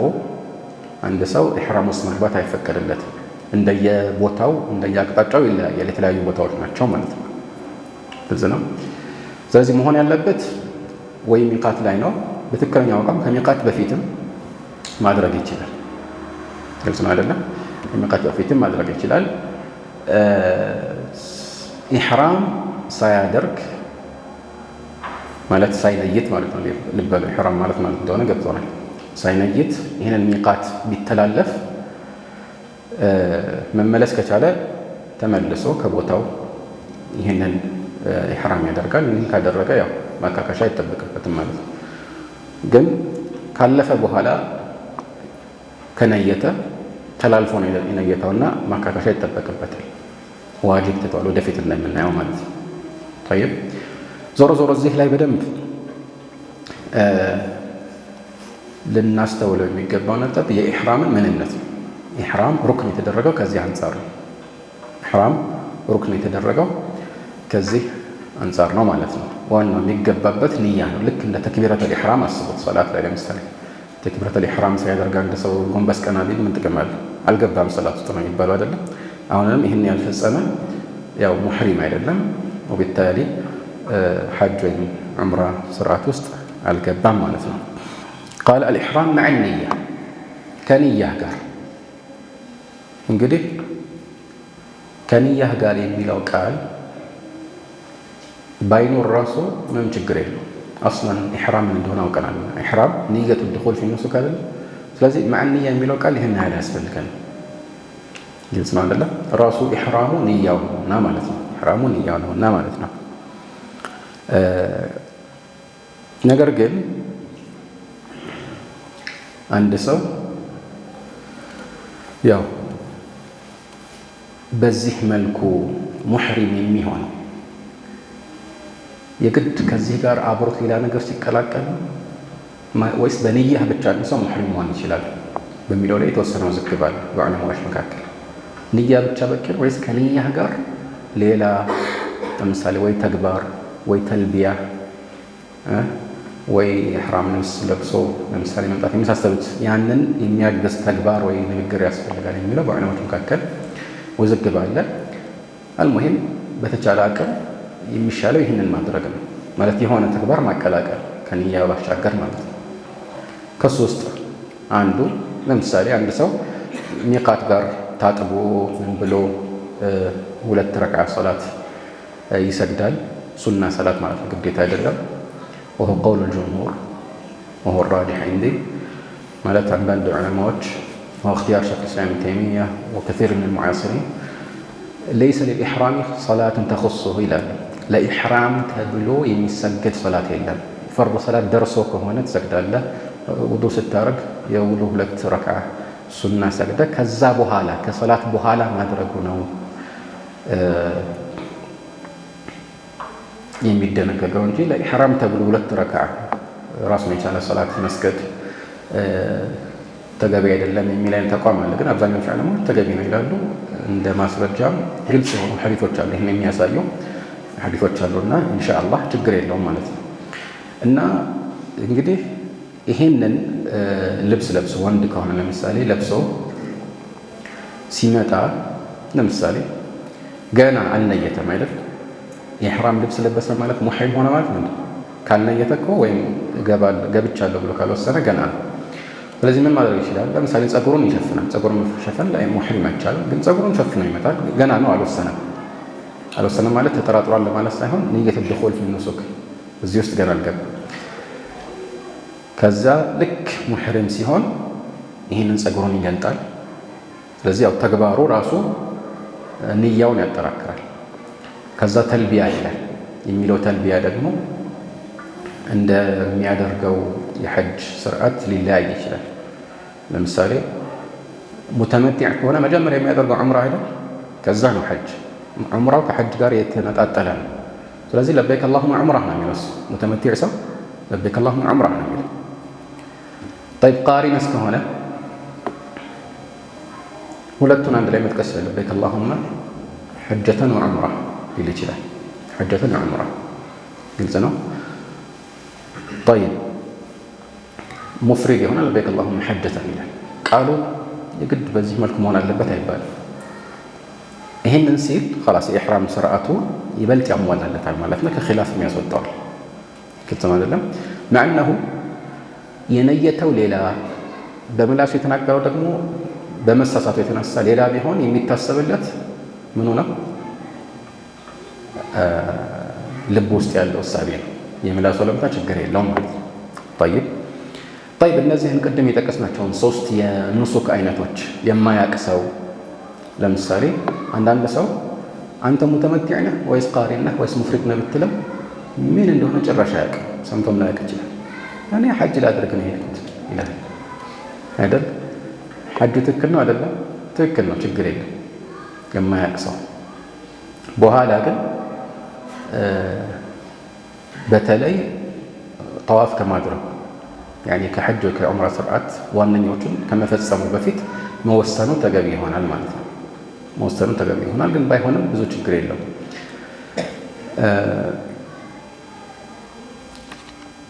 አንድ ሰው ኢሕራም ውስጥ መግባት አይፈቀድለትም። እንደየቦታው እንደየአቅጣጫው ይለያያል። የተለያዩ ቦታዎች ናቸው ማለት ነው። ግልጽ ነው። ስለዚህ መሆን ያለበት ወይ ሚቃት ላይ ነው። በትክክለኛው አቋም ከሚቃት በፊትም ማድረግ ይችላል። ግልጽ ነው አይደለም? ከሚቃት በፊትም ማድረግ ይችላል። ኢሕራም ሳያደርግ ማለት ሳይነይት ማለት ነው። ልበሉ ኢሕራም ማለት እንደሆነ ገብቶናል። ሳይነይት ይህንን ሚቃት ቢተላለፍ መመለስ ከቻለ ተመልሶ ከቦታው ይህንን ኢሕራም ያደርጋል። ይህን ካደረገ ያው ማካካሻ አይጠበቅበትም ማለት ነው። ግን ካለፈ በኋላ ከነየተ ተላልፎ ነው የነየተውና ማካካሻ ይጠበቅበታል። ዋጅብ ትቷል፣ ወደፊት እንደምናየው ማለት ነው። طيب ዞሮ ዞሮ እዚህ ላይ በደንብ ልናስተውለው የሚገባው ነጥብ የኢሕራምን ምንነት ነው። ኢሕራም ሩክን የተደረገው ከዚህ አንጻር ነው። ኢሕራም ሩክን የተደረገው ከዚህ አንጻር ነው ማለት ነው። ዋናው የሚገባበት ንያ ነው። ልክ እንደ ተክቢረተል ኢሕራም አስቡት። ሰላት ላይ ለምሳሌ ተክቢረተል ኢሕራም ሳያደርግ አንድ ሰው ጎንበስ ቀና ቢል ምን ጥቅም አለው? አልገባም ሰላት ውስጥ ነው የሚባለው አይደለም? አሁንም ይህን ያልፈጸመ ያው ሙሕሪም አይደለም። ወቢታሊ ሐጅ ወይም ዑምራ ስርዓት ውስጥ አልገባም ማለት ነው። ቃል አልኢሕራም መዕ ንያ ከንያህ ጋር እንግዲህ ከንያህ ጋር የሚለው ቃል ባይኖር ራሱ ምንም ችግር የለው። አስላን ኢሕራም እንደሆነ አውቀናል። ኢሕራም ንየቱ ድኹል ፊ ኑሱክ አይደለም። ስለዚህ መዕ ንያ የሚለው ቃል ይህን ያህል ያስፈልጋል። ግልጽ ነው አይደለም? ራሱ ኢሕራሙ ንያው ነውና ማለት ነው። ኢሕራሙ ንያው ነውና ማለት ነው። ነገር ግን አንድ ሰው ያው በዚህ መልኩ ሙሕሪም የሚሆነው የግድ ከዚህ ጋር አብሮት ሌላ ነገር ሲቀላቀል ወይስ በንያህ ብቻ አንድ ሰው ሙሕሪም መሆን ይችላል በሚለው ላይ የተወሰነው ዝግብ አለ በዑለማዎች መካከል። ንያ ብቻ በቂ ነው ወይስ ከንያህ ጋር ሌላ ለምሳሌ ወይ ተግባር ወይ ተልቢያ ወይ ኢሕራም ልብስ ለብሶ ለምሳሌ መምጣት የመሳሰሉት ያንን የሚያግዝ ተግባር ወይ ንግግር ያስፈልጋል የሚለው በዑለማዎች መካከል ውዝግብ አለ። አልሙሂም በተቻለ አቅም የሚሻለው ይህንን ማድረግ ነው ማለት የሆነ ተግባር ማቀላቀል ከንያ ባሻገር ማለት ነው። ከሱ ውስጥ አንዱ ለምሳሌ አንድ ሰው ሚቃት ጋር ታጥቦ ምን ብሎ 2 ረክዓ ሶላት ይሰግዳል። ሱና ሰላት ማለት ነው፣ ግዴታ አይደለም። ወሆ ቀውል ጅምሁር ወሆ ራጂሕ ዒንዲ ማለት አንዳንድ ዑለማዎች واختيار شيخ الإسلام ابن تيمية وكثير من المعاصرين ليس للإحرام صلاة تخصه إلى لا إحرام تبلو يمسجد صلاة إلا فرض صلاة درسوك هنا تسجد الله وضوء ستارك يولو لك ركعة سنة سجدة كذا بحالة كصلاة بحالة ما درجونه የሚደነገገው እንጂ ለኢሕራም ተብሎ 2 ረክዓ ራሱን የቻለ ሰላት መስገድ ተገቢ አይደለም የሚል አይነት ተቋም አለ። ግን አብዛኞቹ ዓለሞች ተገቢ ነው ይላሉ። እንደ ማስረጃም ግልጽ የሆኑ ሐዲሶች አሉ ይሄን የሚያሳዩ ሐዲሶች አሉና ኢንሻአላህ ችግር የለውም ማለት ነው። እና እንግዲህ ይሄንን ልብስ ለብሶ ወንድ ከሆነ ለምሳሌ ለብሶ ሲመጣ ለምሳሌ ገና አልነየተም አይደል? የኢሕራም ልብስ ለበሰ ማለት ሙሕሪም ሆነ ማለት ነው። ካልነየተ እኮ ወይም ገብቻለሁ ብሎ ካልወሰነ ገና ነው። ስለዚህ ምን ማድረግ ይችላል? ለምሳሌ ጸጉሩን ይሸፍናል። ጸጉሩን መሸፈን ላይ ሙሕሪም አይቻልም፣ ግን ጸጉሩን ሸፍኖ ይመጣል። ገና ነው፣ አልወሰነም ማለት ተጠራጥሯል ለማለት ሳይሆን ንየት ድኹል ፊ ኑሱክ እዚህ ውስጥ ገና አልገባም። ከዛ ልክ ሙሕሪም ሲሆን ይህንን ጸጉሩን ይገልጣል። ስለዚህ ያው ተግባሩ ራሱ ንያውን ያጠራክራል። ከዛ ተልቢያ ይላል። የሚለው ተልቢያ ደግሞ እንደሚያደርገው የሐጅ ስርዓት ሊለያይ ይችላል። ለምሳሌ ሙተመቲዕ ከሆነ መጀመሪያ የሚያደርገው ዑምራ አይደል? ከዛ ነው ሐጅ። ዑምራው ከሐጅ ጋር የተነጣጠለ ነው። ስለዚህ ለበይክ አላሁመ ዑምራ ነው የሚለው ሙተመቲዕ ሰው ለበይክ አላሁመ ዑምራ ነው የሚለው። ጠይብ ቃሪነስ ከሆነ ሁለቱን አንድ ላይ መጥቀስ ለበይክ አላሁመ ሐጀተን ወዑምራ ሊል ይችላል። ሐጀተን ወዑምራ ግልጽ ነው። ጠይብ ሙፍሪድ የሆነ ለበይክ አላሁመ ሐጀተን ይላል። ቃሉ የግድ በዚህ መልኩ መሆን አለበት አይባልም። ይህንን ሲል ኸላስ የኢሕራም ስርዓቱ ይበልጥ ያሟላለታል ማለት ነው። ከኺላፍ የሚያስወጣዋል። ግልጽ ነው አይደለም? ማዕነሁ የነየተው ሌላ በምላሱ የተናገረው ደግሞ በመሳሳቱ የተነሳ ሌላ ቢሆን የሚታሰብለት ምኑ ነው? ልብ ውስጥ ያለው እሳቤ ነው። የምላሱ ለምታ ችግር የለውም ማለት ነው። ጠይብ እነዚህን ቅድም የጠቀስናቸውን 3 የኑሱክ አይነቶች የማያቅ ሰው ለምሳሌ አንዳንድ ሰው አንተ ሙተመቲዕ ነህ ወይስ ቃሪን ነህ ወይስ ሙፍሪድ ነህ ብትለው ምን እንደሆነ ጭራሽ አያውቅም። ሰምቶም ላያውቅ ይችላል። እኔ ሐጅ ላድርግ ነው የሄድኩት ይላል አይደል? ሐጁ ትክክል ነው አይደለም? ትክክል ነው፣ ችግር የለም። የማያውቅ ሰው በኋላ ግን በተለይ ጠዋፍ ከማድረግ ያኔ ከሐጅ ወይ ከዑምራ ስርዓት ዋነኞቹን ከመፈጸሙ በፊት መወሰኑ ተገቢ ይሆናል ማለት ነው። መወሰኑ ተገቢ ይሆናል፣ ግን ባይሆንም ብዙ ችግር የለውም።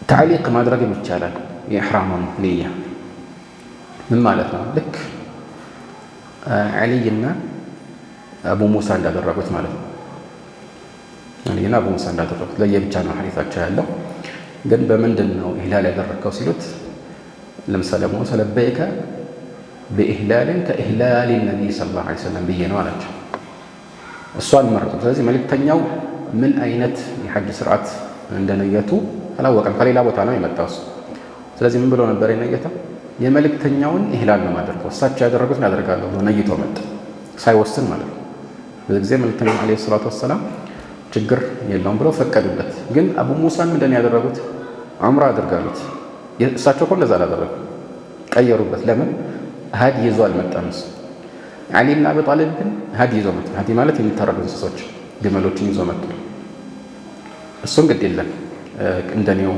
ታዕሊቅ ማድረግም ይቻላል። የኢሕራሙን ንያ ምን ማለት ነው? ልክ ዓሊይና አቡ ሙሳ እንዳደረጉት ማለት ነው። ዓሊይና አቡ ሙሳ እንዳደረጉት ለየብቻ ነው ሐዲታቸው ያለው። ግን በምንድን ነው ኢህላል ያደረግከው ሲሉት ለምሳሌ አቡ ሙሳ ለበይከ በኢህላልን ከኢህላል ነቢይ ሰለላሁ ዐለይሂ ወሰለም ብዬ ነው አላቸው። እሱ አልመረጡም። ስለዚህ መልእክተኛው ምን አይነት የሐጅ ስርዓት እንደነየቱ አላወቀም። ከሌላ ቦታ ነው የመጣው። ስለዚህ ምን ብሎ ነበር የነየተው? የመልእክተኛውን ኢህላል ነው ማድረገው፣ እሳቸው ያደረጉትን ያደርጋለሁ ብሎ ነይቶ መጣ፣ ሳይወስን ማለት ነው። በዚህ ጊዜ መልእክተኛው ዐለይሂ ሰላቱ ወሰላም ችግር የለውም ብለው ፈቀዱለት። ግን አቡ ሙሳን ምንድን ያደረጉት? ዑምራ አድርጋሉት። እሳቸው እኮ እንደዛ አላደረጉም፣ ቀየሩበት። ለምን? ሀዲ ይዞ አልመጣም እሱ። ዓሊ ብን አቢ ጣሊብ ግን ሀዲ ይዞ መጡ። ሀዲ ማለት የሚታረዱ እንስሶች ግመሎችን ይዞ መጡ። እሱን ግድ የለም እንደኔው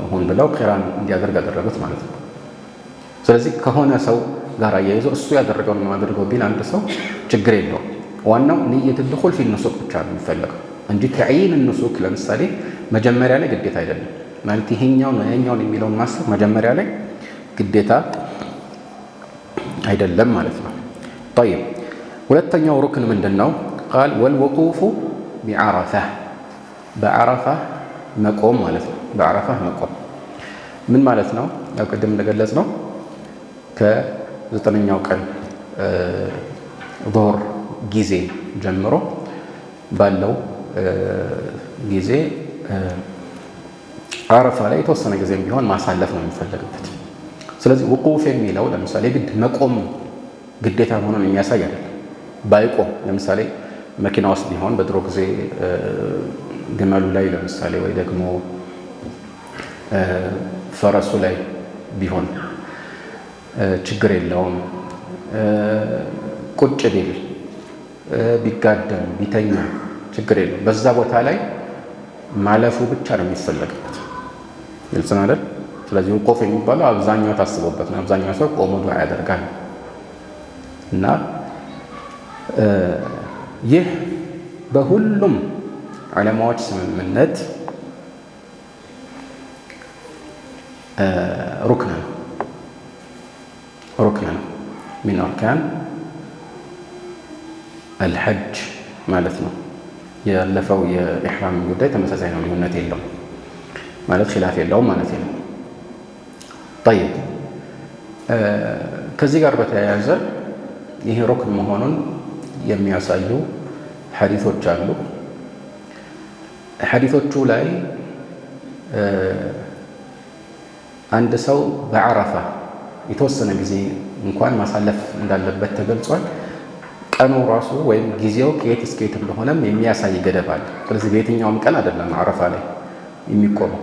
ሁን ብለው ቂራን እንዲያደርግ ያደረጉት ማለት ነው። ስለዚህ ከሆነ ሰው ጋር አያይዞ እሱ ያደረገውን ማድረገው ቢል አንድ ሰው ችግር የለውም። ዋናው ንየት ድኹል ፊ ኑሱክ ብቻ ነው የሚፈለገው እንጂ ተዕይን ኑሱክ ለምሳሌ መጀመሪያ ላይ ግዴታ አይደለም ማለት ይሄኛው ነው ያኛውን የሚለውን ማሰብ መጀመሪያ ላይ ግዴታ አይደለም ማለት ነው። طيب ሁለተኛው ሩክን ምንድነው? ቃል ወልወቁፉ ቢዓረፋ በዓረፋ መቆም ማለት ነው። በዓረፋ መቆም ምን ማለት ነው? ያው ቅድም እንደገለጽ ነው ከ9ኛው ቀን ዙህር ጊዜ ጀምሮ ባለው ጊዜ ዓረፋ ላይ የተወሰነ ጊዜም ቢሆን ማሳለፍ ነው የሚፈለግበት። ስለዚህ ውቁፍ የሚለው ለምሳሌ ግድ መቆም ግዴታ መሆኑን የሚያሳይ አይደለም። ባይቆም ለምሳሌ መኪና ውስጥ ቢሆን በድሮ ጊዜ ግመሉ ላይ ለምሳሌ ወይ ደግሞ ፈረሱ ላይ ቢሆን ችግር የለውም። ቁጭ ቢል ቢጋደም ቢተኛ ችግር የለውም። በዛ ቦታ ላይ ማለፉ ብቻ ነው የሚፈለግበት። ግልጽ ነው አይደል? ስለዚህ ውቁፍ የሚባለው አብዛኛው ታስቦበት ነው። አብዛኛው ሰው ቆሞ ዱዓ ያደርጋል እና ይህ በሁሉም ዑለማዎች ስምምነት ሩክን ነው ሚን አርካን አልሐጅ ማለት ነው። ያለፈው የኢሕራም ጉዳይ ተመሳሳይ ነው፣ ልዩነት የለውም ማለት ኺላፍ የለውም ማለት ነው። ጠይብ ከዚህ ጋር በተያያዘ ይሄ ሩክን መሆኑን የሚያሳዩ ሐዲሶች አሉ። ሐዲሶቹ ላይ አንድ ሰው በዓረፋ የተወሰነ ጊዜ እንኳን ማሳለፍ እንዳለበት ተገልጿል። ቀኑ ራሱ ወይም ጊዜው ከየት እስከ የት እንደሆነም የሚያሳይ ገደብ አለ። ስለዚህ በየትኛውም ቀን አይደለም ዓረፋ ላይ የሚቆመው፣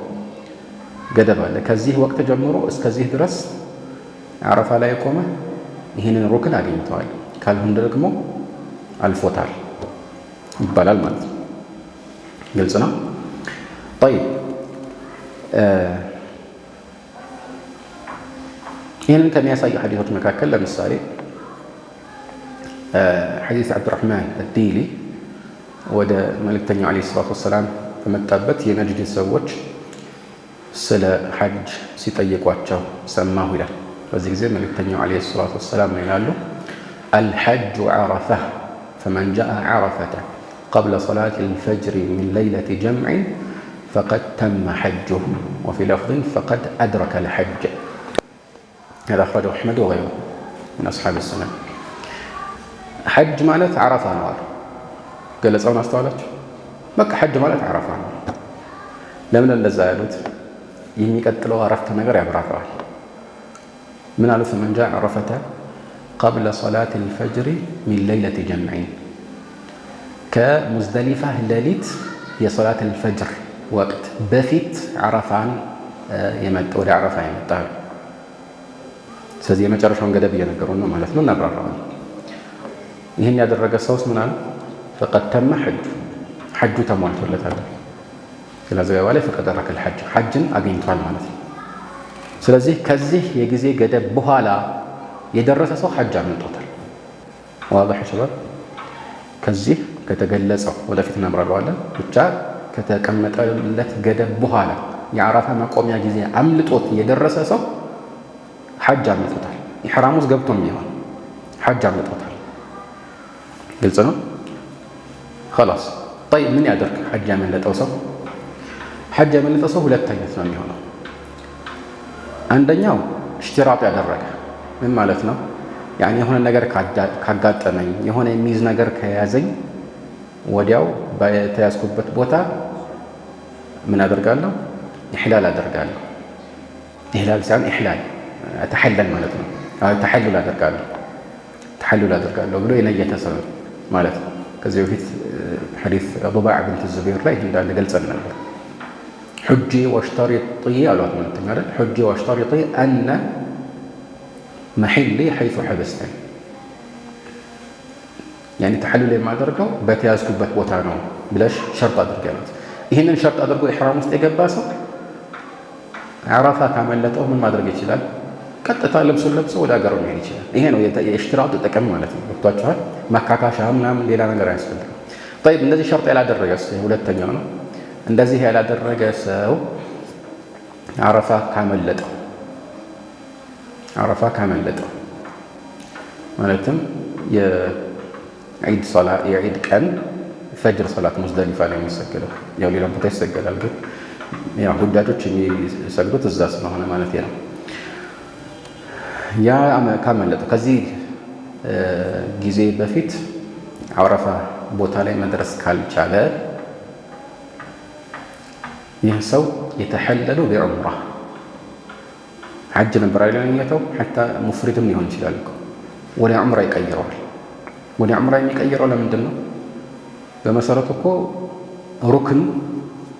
ገደብ አለ። ከዚህ ወቅት ጀምሮ እስከዚህ ድረስ ዓረፋ ላይ የቆመ ይህንን ሩክን አግኝተዋል፣ ካልሆነ ደግሞ አልፎታል ይባላል ማለት ነው። ግልጽ ነው። ጠይብ ይህንን ከሚያሳዩ ሐዲሶች መካከል ለምሳሌ ሐዲስ ዓብዱራሕማን አዲሊ ወደ መልእክተኛው ዓለይሂ ሰላቱ ወሰላም በመጣበት የነጅድ ሰዎች ስለ ሐጅ ሲጠይቋቸው ሰማሁ ይላል። በዚህ ጊዜ መልእክተኛው ዓለይሂ ሰላቱ ወሰላም ነው ይላሉ፣ አልሐጁ ዓረፋ ፈመን ጃአ ዓረፈተ ቀብለ ሰላት አልፈጅሪ ሚን ለይለቲ ጀምዕን ፈቀድ ተመ ሐጁሁ ወፊ ለፍዝን ፈቀድ አድረከ አልሐጅ። هذا أخرجه أحمد وغيره من أصحاب السنن። ሐጅ ማለት ዓረፋ ነው አሉ። ገለጻውን አስተዋላችሁ? በቃ ሐጅ ማለት ዓረፋ ነው። ለምን እንደዛ ያሉት? የሚቀጥለው አረፍተ ነገር ያብራራዋል። ምን አሉ? ፈመን ጃአ ዓረፈተ ቀብለ ሰላት አልፈጅሪ ሚን ለይለቲ ጀምዕን፣ ከሙዝደሊፋ ሌሊት የሰላት አልፈጅር ወቅት በፊት ዓረፋን ወደ ዓረፋ የመጣ። ስለዚህ የመጨረሻውን ገደብ እየነገሩን ነው ማለት ነው። እናብራራዋለን። ይህን ያደረገ ሰውስ ምን አለ? ፈቀድ ተመ ሐጁ ተሟልቶለታል። ስለዚህ ዘገባ ላይ ፈቀድ አድረከ አልሐጅ፣ ሐጅን አግኝቷል ማለት ነው። ስለዚህ ከዚህ የጊዜ ገደብ በኋላ የደረሰ ሰው ሐጅ አምልጦታል። ዋضح ሸባብ? ከዚህ ከተገለጸው ወደፊት እናብራራዋለን። ብቻ ከተቀመጠለት ገደብ በኋላ የዓረፋ መቆሚያ ጊዜ አምልጦት የደረሰ ሰው ሐጅ አምልጦታል። ኢሕራም ውስጥ ገብቶም ቢሆን ሐጅ አምልጦታል። ግልጽ ነው። خلاص طيب ምን ያደርግ? ሐጅ ያመለጠው ሰው ሁለት አይነት ነው የሚሆነው። አንደኛው እሽትራጥ ያደረገ ምን ማለት ነው? ያኔ የሆነ ነገር ካጋጠመኝ የሆነ የሚይዝ ነገር ከያዘኝ ወዲያው በተያዝኩበት ቦታ ምን አደርጋለሁ? ኢሕላል አደርጋለሁ። ኢሕላል ሳይሆን ኢሕላል ተሐለል ማለት ነው። ተሐሉል አደርጋለሁ ብሎ የነየተ ሰው ማለት ነው። ከዚህ በፊት ሐዲስ ዱባዕ ብንት ዙበይር ላይ እንዳለ ገልጸን ነበር። ሑጂ ወሽተሪጢ አሏት መልእክተኛ አይደል? ሑጂ ወሽተሪጢ አነ መሒሊ ሐይሱ ሐበስተኒ፣ ያኔ ተሐሉል የማደርገው በተያዝኩበት ቦታ ነው ብለሽ ሸርጥ አድርጊያለሁ። ይህንን ሸርጥ አድርጎ ኢሕራም ውስጥ የገባ ሰው ዓረፋ ካመለጠው ምን ማድረግ ይችላል? ቀጥታ ልብሱን ለብሶ ወደ አገሩ መሄድ ይችላል። ይሄ ነው የእሽትራጡ ጥቅም ማለት ነው። ገብቷችኋል? ማካካሻ ምናምን ሌላ ነገር አያስፈልግም። ጠይብ እንደዚህ ሸርጥ ያላደረገ ሰው ሁለተኛው ነው። እንደዚህ ያላደረገ ሰው ዓረፋ ካመለጠው ማለትም የዒድ ቀን ፈጅር ሰላት ሙዝደሊፋ ላይ የሚሰገደው ያው ሌላ ቦታ ይሰገዳል፣ ግን ያው ሁጃጆች የሚሰግዱት እዛ ስለሆነ ማለት ነው። ያ ካመለጠው ከዚህ ጊዜ በፊት ዓረፋ ቦታ ላይ መድረስ ካልቻለ ይህ ሰው የተሐለሉ ቢዑምራ ሐጅ ነበር አይደለም የተው ሐታ ሙፍሪድም ሊሆን ይችላል እኮ ወደ ዑምራ ይቀይረዋል። ወደ ዑምራ የሚቀይረው ለምንድን ነው? በመሰረቱ እኮ ሩክን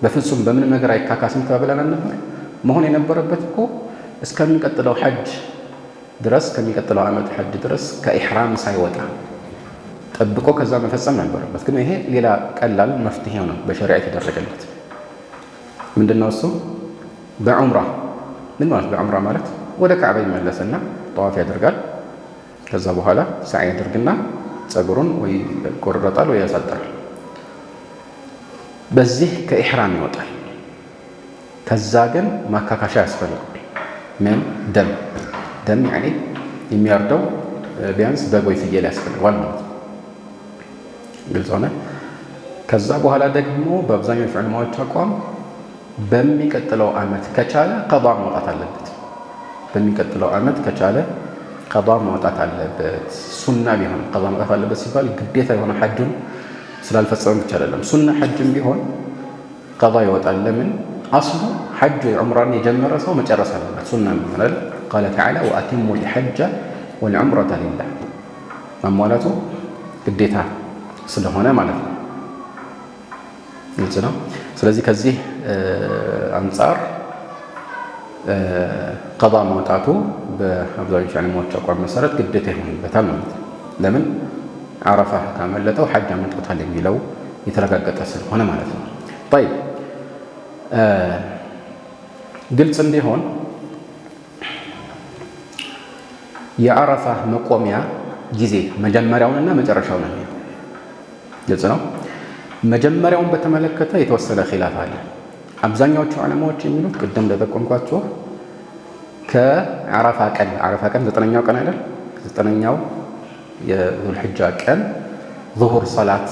በፍጹም በምንም ነገር አይካካስም ተብለናል ነበር። መሆን የነበረበት እኮ እስከሚቀጥለው ሐጅ ድረስ ከሚቀጥለው ዓመት ሐጅ ድረስ ከኢሕራም ሳይወጣ ጠብቆ ከዛ መፈጸም ነበረበት። ግን ይሄ ሌላ ቀላል መፍትሄው ነው በሸሪዓ የተደረገለት። ምንድነው እሱ? በዑምራ ምን ማለት በዑምራ ማለት ወደ ካዕባ ይመለስና ጠዋፍ ያደርጋል። ከዛ በኋላ ሰዓይ ያደርግና ፀጉሩን ወይ ቆርጠጣል ወይ ያሳጥራል። በዚህ ከኢሕራም ይወጣል። ከዛ ግን ማካካሻ ያስፈልጋል። ምን ደም ያኔ የሚያርደው ቢያንስ በግ ወይ ፍየል ያስፈልገዋል ማለት ነው። ግልጽ ሆነ። ከዛ በኋላ ደግሞ በአብዛኛው ዑለማዎች አቋም በሚቀጥለው ዓመት ከቻለ ቀዷ ማውጣት አለበት። በሚቀጥለው ዓመት ከቻለ ቀዷ ማውጣት አለበት። ሱና ቢሆን ቀዷ ማውጣት አለበት ሲባል ግዴታ የሆነ ሐጁን ስላልፈጸመ ብቻ አይደለም። ሱና ሐጅም ቢሆን ቀዷ ይወጣል። ለምን? አስሉ ሐጅ ዑምራን የጀመረ ሰው መጨረስ አለበት። ሱና ቢሆን ቃለ ተዓላ ወአቲሙ ልሐጀ ወልዑምረተ ሊላህ ማሟላቱ ግዴታ ስለሆነ ማለት ነው። ግልጽ ነው። ስለዚህ ከዚህ አንጻር ቀዷ ማውጣቱ በአብዛኞቹ ዑለማዎች አቋም መሰረት ግዴታ ይሆንበታል ማለት ነው። ለምን? አረፋ ካመለጠው ሐጅ አመልጦታል የሚለው የተረጋገጠ ስለሆነ ማለት ነው። ጠይብ ግልጽ እንዲሆን የአረፋ መቆሚያ ጊዜ መጀመሪያውንና መጨረሻውን ነው። ግልጽ ነው። መጀመሪያውን በተመለከተ የተወሰነ ኺላፍ አለ። አብዛኛዎቹ ዑለማዎች የሚሉት ቅድም እንደጠቆምኳችሁ ከአረፋ ቀን 9ኛው ቀን አይደል? 9ኛው የዙልሕጃ ቀን ዙሁር ሰላት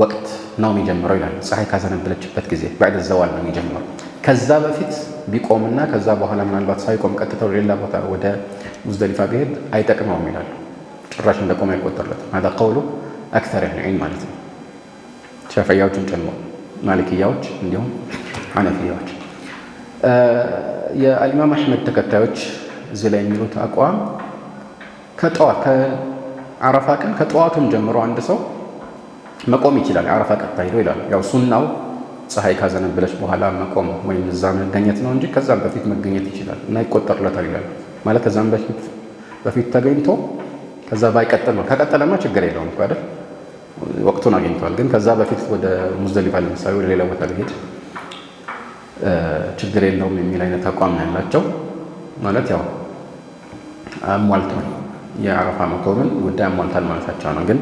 ወቅት ነው የሚጀምረው ይላል። ፀሐይ ካዘነበለችበት ጊዜ ባዕድ ዘዋል ነው የሚጀምረው። ከዛ በፊት ቢቆምና ከዛ በኋላ ምናልባት ሳይቆም ቀጥታ ወደ ሌላ ቦታ ወደ ሙዝደሊፋ ቢሄድ አይጠቅመውም ይላሉ። ጭራሽ እንደቆመ አይቆጠርለትም። هذا قول أكثر أهل العلم ማለት ነው። ሻፊዒያዎችን ጨምሮ ማሊክያዎች እንዲሁም ሐነፊያዎች። የአልኢማም አሕመድ ተከታዮች እዚህ ላይ የሚሉት አቋም ከአረፋ ቀን ከጠዋቱም ጀምሮ አንድ ሰው መቆም ይችላል። አረፋ ቀጥታ ሄዶ ይላል። ያው ሱናው ፀሐይ ካዘነበለች በኋላ መቆም ወይም እዛ መገኘት ነው እንጂ ከዛም በፊት መገኘት ይችላል እና ይቆጠርለታል ይላል። ማለት ከዛም በፊት ተገኝቶ ከዛ ባይቀጥል ነው። ከቀጠለማ ችግር የለውም እኮ አይደል? ወቅቱን አግኝቷል። ግን ከዛ በፊት ወደ ሙዝደሊፋ ለምሳሌ ወደ ሌላ ቦታ ቢሄድ ችግር የለውም የሚል አይነት አቋም ነው ያላቸው። ማለት ያው አሟልቷል፣ የአረፋ መቆምን ጉዳይ አሟልታል ማለታቸው ነው። ግን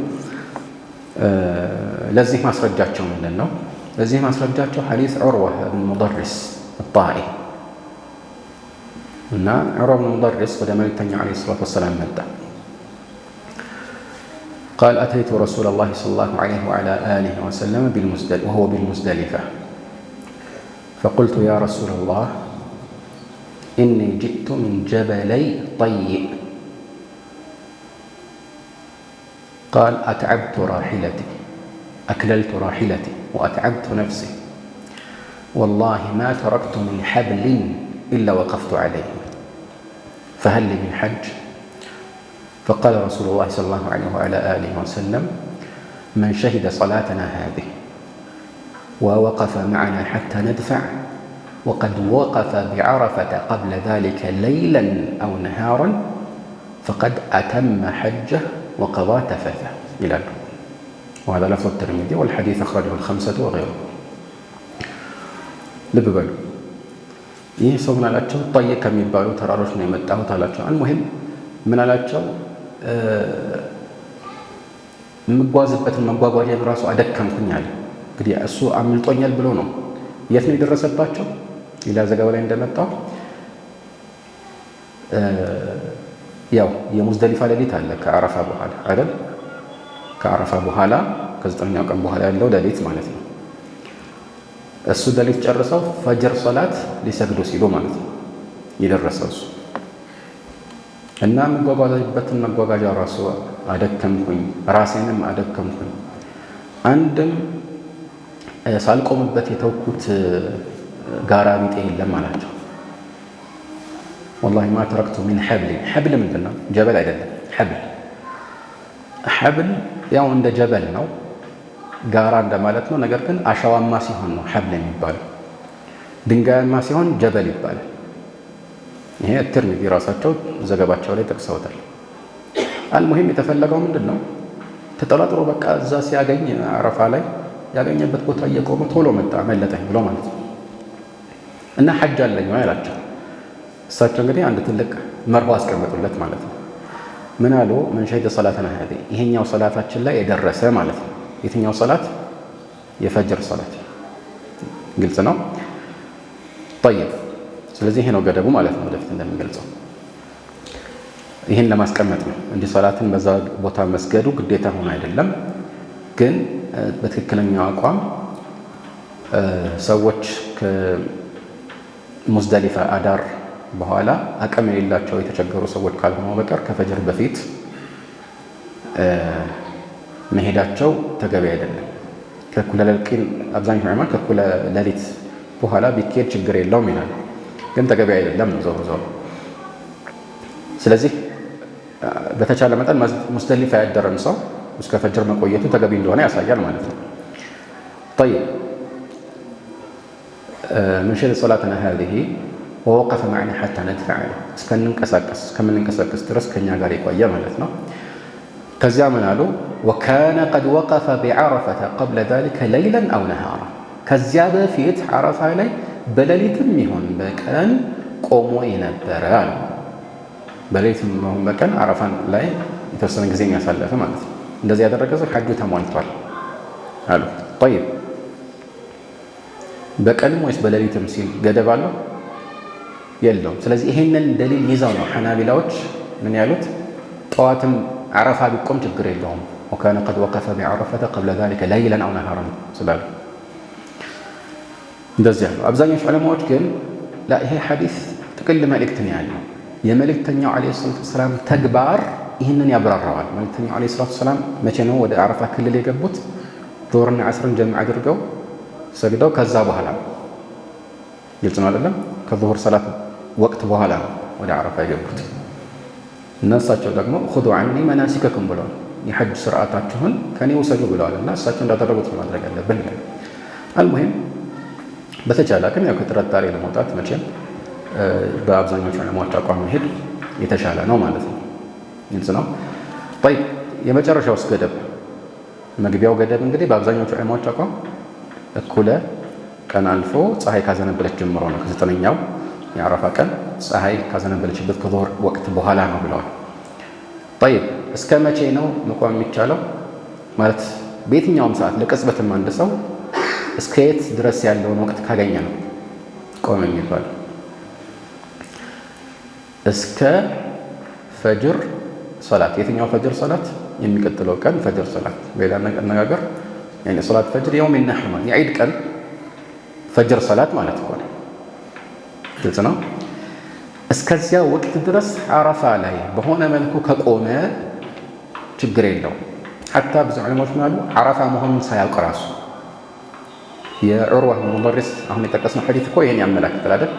ለዚህ ማስረጃቸው ምንድን ነው? ለዚህ ማስረጃቸው ሐዲስ ዑርዋ ብን ሙደሪስ አጣኢ እና ዑርዋ ብን ሙደሪስ ወደ መልእክተኛው ዓለይሂ ሰላቱ ወሰላም መጣ። قال أتيت رسول الله صلى الله عليه وعلى آله وسلم وهو بالمزدلفة فقلت يا رسول الله إني جئت من جبلي طيء قال أتعبت راحلتي أكللت راحلتي وأتعبت نفسي والله ما تركت من حبل إلا وقفت عليه فهل لي من حج؟ فقال رسول الله صلى الله عليه وعلى آله وسلم من شهد صلاتنا هذه ووقف معنا حتى ندفع وقد وقف بعرفة قبل ذلك ليلا أو نهارا فقد أتم حجه وقضى تفثه إلى الآن. وهذا لفظ الترمذي والحديث أخرجه الخمسة وغيره. ልብ በሉ። ይህ ሰው ምን አላቸው? ጠይቅ ከሚባሉ ተራሮች ነው የመጣሁት አላቸው። አልሙሂም ምን አላቸው? የምጓዝበትን መጓጓዣን ራሱ አደከምኩኝ አለ። እንግዲህ እሱ አምልጦኛል ብሎ ነው። የት ነው የደረሰባቸው? ሌላ ዘገባ ላይ እንደመጣው ያው የሙዝደሊፋ ሌሊት አለ ከአረፋ በኋላ አይደል? ከአረፋ በኋላ ከ9ኛው ቀን በኋላ ያለው ሌሊት ማለት ነው። እሱ ሌሊት ጨርሰው ፈጅር ሶላት ሊሰግዱ ሲሉ ማለት ነው የደረሰው እሱ እና የምጓጓዝበትን መጓጓዣ ራሱ አደከምኩኝ፣ ራሴንም አደከምኩኝ። አንድም ሳልቆምበት የተውኩት ጋራ ቢጤ የለም አላቸው። ወላሂ ማ ተረክቱ ሚን ሐብል። ሐብል ምንድን ነው? ጀበል አይደለም። ሐብል ሐብል ያው እንደ ጀበል ነው፣ ጋራ እንደማለት ነው። ነገር ግን አሸዋማ ሲሆን ነው ሐብል የሚባለው፣ ድንጋያማ ሲሆን ጀበል ይባላል። ይሄ ትርሚዚ ራሳቸው ዘገባቸው ላይ ጠቅሰውታል። አልሙሂም የተፈለገው ምንድን ነው? ተጠላጥሮ በቃ እዛ ሲያገኝ አረፋ ላይ ያገኘበት ቦታ እየቆመ ቶሎ መጣ መለጠኝ ብሎ ማለት ነው። እና ሐጅ አለኝ ያላቸው እሳቸው እንግዲህ አንድ ትልቅ መርሆ አስቀመጡለት ማለት ነው። ምን አሉ? ምን ሸሂደ ሰላተና ሀዚ፣ ይሄኛው ሰላታችን ላይ የደረሰ ማለት ነው። የትኛው ሰላት? የፈጅር ሰላት። ግልጽ ነው። ጠይብ፣ ስለዚህ ይሄ ነው ገደቡ ማለት ነው። ወደፊት እንደምንገልጸው ይህን ለማስቀመጥ ነው እንጂ ሰላትን በዛ ቦታ መስገዱ ግዴታ ሆኖ አይደለም። ግን በትክክለኛው አቋም ሰዎች ከሙዝደሊፋ አዳር በኋላ አቅም የሌላቸው የተቸገሩ ሰዎች ካልሆኑ በቀር ከፈጅር በፊት መሄዳቸው ተገቢ አይደለም። ከእኩለ ሌሊት አብዛኛው ዑለማ ከእኩለ ሌሊት በኋላ ቢኬድ ችግር የለውም ይላል። ግን ተገቢ አይደለም ዞሮ ዞሮ። ስለዚህ በተቻለ መጠን ሙዝደሊፋ ያደረም ሰው እስከ ፈጅር መቆየቱ ተገቢ እንደሆነ ያሳያል ማለት ነው። طيب من شهد صلاتنا هذه ووقف معنا حتى ندفع እስከምንንቀሳቀስ ድረስ ከኛ ጋር የቆየ ማለት ነው። ከዚያ ምን አሉ? وكان قد وقف بعرفة قبل ذلك ليلا أو نهارا ከዚያ በፊት አረፋ ላይ በሌሊትም ይሁን በቀን ቆሞ የነበረ አሉ። በሌሊትም ይሁን በቀን አረፋን ላይ የተወሰነ ጊዜ ያሳለፈ ማለት ነው። እንደዚህ ያደረገ ሰው ሐጁ ተሟልቷል አሉ። طيب በቀንም ወይስ በሌሊትም ሲል ገደብ አለው? የለውም። ስለዚህ ይሄንን ደሊል ይዘው ነው ሐናቢላዎች ምን ያሉት? ጠዋትም አረፋ ቢቆም ችግር የለውም وكان قد وقف بعرفة قبل ذلك ليلا أو نهارا ስላሉ እንደዚህ ያለው። አብዛኞቹ ዑለማዎች ግን ላ ይሄ ሐዲስ ጥቅል መልእክት ነው ያለው። የመልእክተኛው ዓለይሂ ሰላቱ ወሰላም ተግባር ይህንን ያብራራዋል። መልእክተኛው ዓለይሂ ሰላቱ ወሰላም መቼ ነው ወደ አረፋ ክልል የገቡት? ዙህርና ዐስርን ጀምዕ አድርገው ሰግደው ከዛ በኋላ ግልጽ ነው አይደለም? ከዙሁር ሰላት ወቅት በኋላ ነው ወደ አረፋ የገቡት። እና እሳቸው ደግሞ ኹዙ ዐኒ መናሲከኩም ብለዋል። የሐጅ ስርዓታችሁን ከኔ ውሰዱ ብለዋል። እና እሳቸው እንዳደረጉት ማድረግ አለብን። አልሙሂም በተቻለ አቅም ያው ከጥርጣሬ ለመውጣት መቼም በአብዛኞቹ ዑለማዎች አቋም መሄድ የተሻለ ነው ማለት ነው። ግልጽ ነው። طيب የመጨረሻውስ ገደብ መግቢያው ገደብ እንግዲህ በአብዛኞቹ ዑለማዎች አቋም እኩለ ቀን አልፎ ፀሐይ ካዘነበለች ጀምሮ ነው። ከዘጠነኛው የአረፋ ቀን ፀሐይ ካዘነበለችበት ከዙህር ወቅት በኋላ ነው ብለዋል። طيب እስከ መቼ ነው መቆም የሚቻለው? ማለት በየትኛውም ሰዓት ለቅጽበትም አንድ ሰው እስከ የት ድረስ ያለውን ወቅት ካገኘ ነው ቆም የሚባለው? እስከ ፈጅር ሰላት። የትኛው ፈጅር ሰላት? የሚቀጥለው ቀን ፈጅር ሰላት። በሌላ አነጋገር ያኔ ሶላት ፈጅር የውም ነህር ማለት የዒድ ቀን ፈጅር ሰላት ማለት እኮ ነው። ግልጽ ነው። እስከዚያ ወቅት ድረስ አረፋ ላይ በሆነ መልኩ ከቆመ ችግር የለውም። ሐታ ብዙ ዑለማዎች ምናሉ አረፋ መሆኑን ሳያውቅ ራሱ የዑርዋ ሙደሪስ አሁን የጠቀስነው ሐዲስ እኮ ይሄን ያመላክታል አይደል?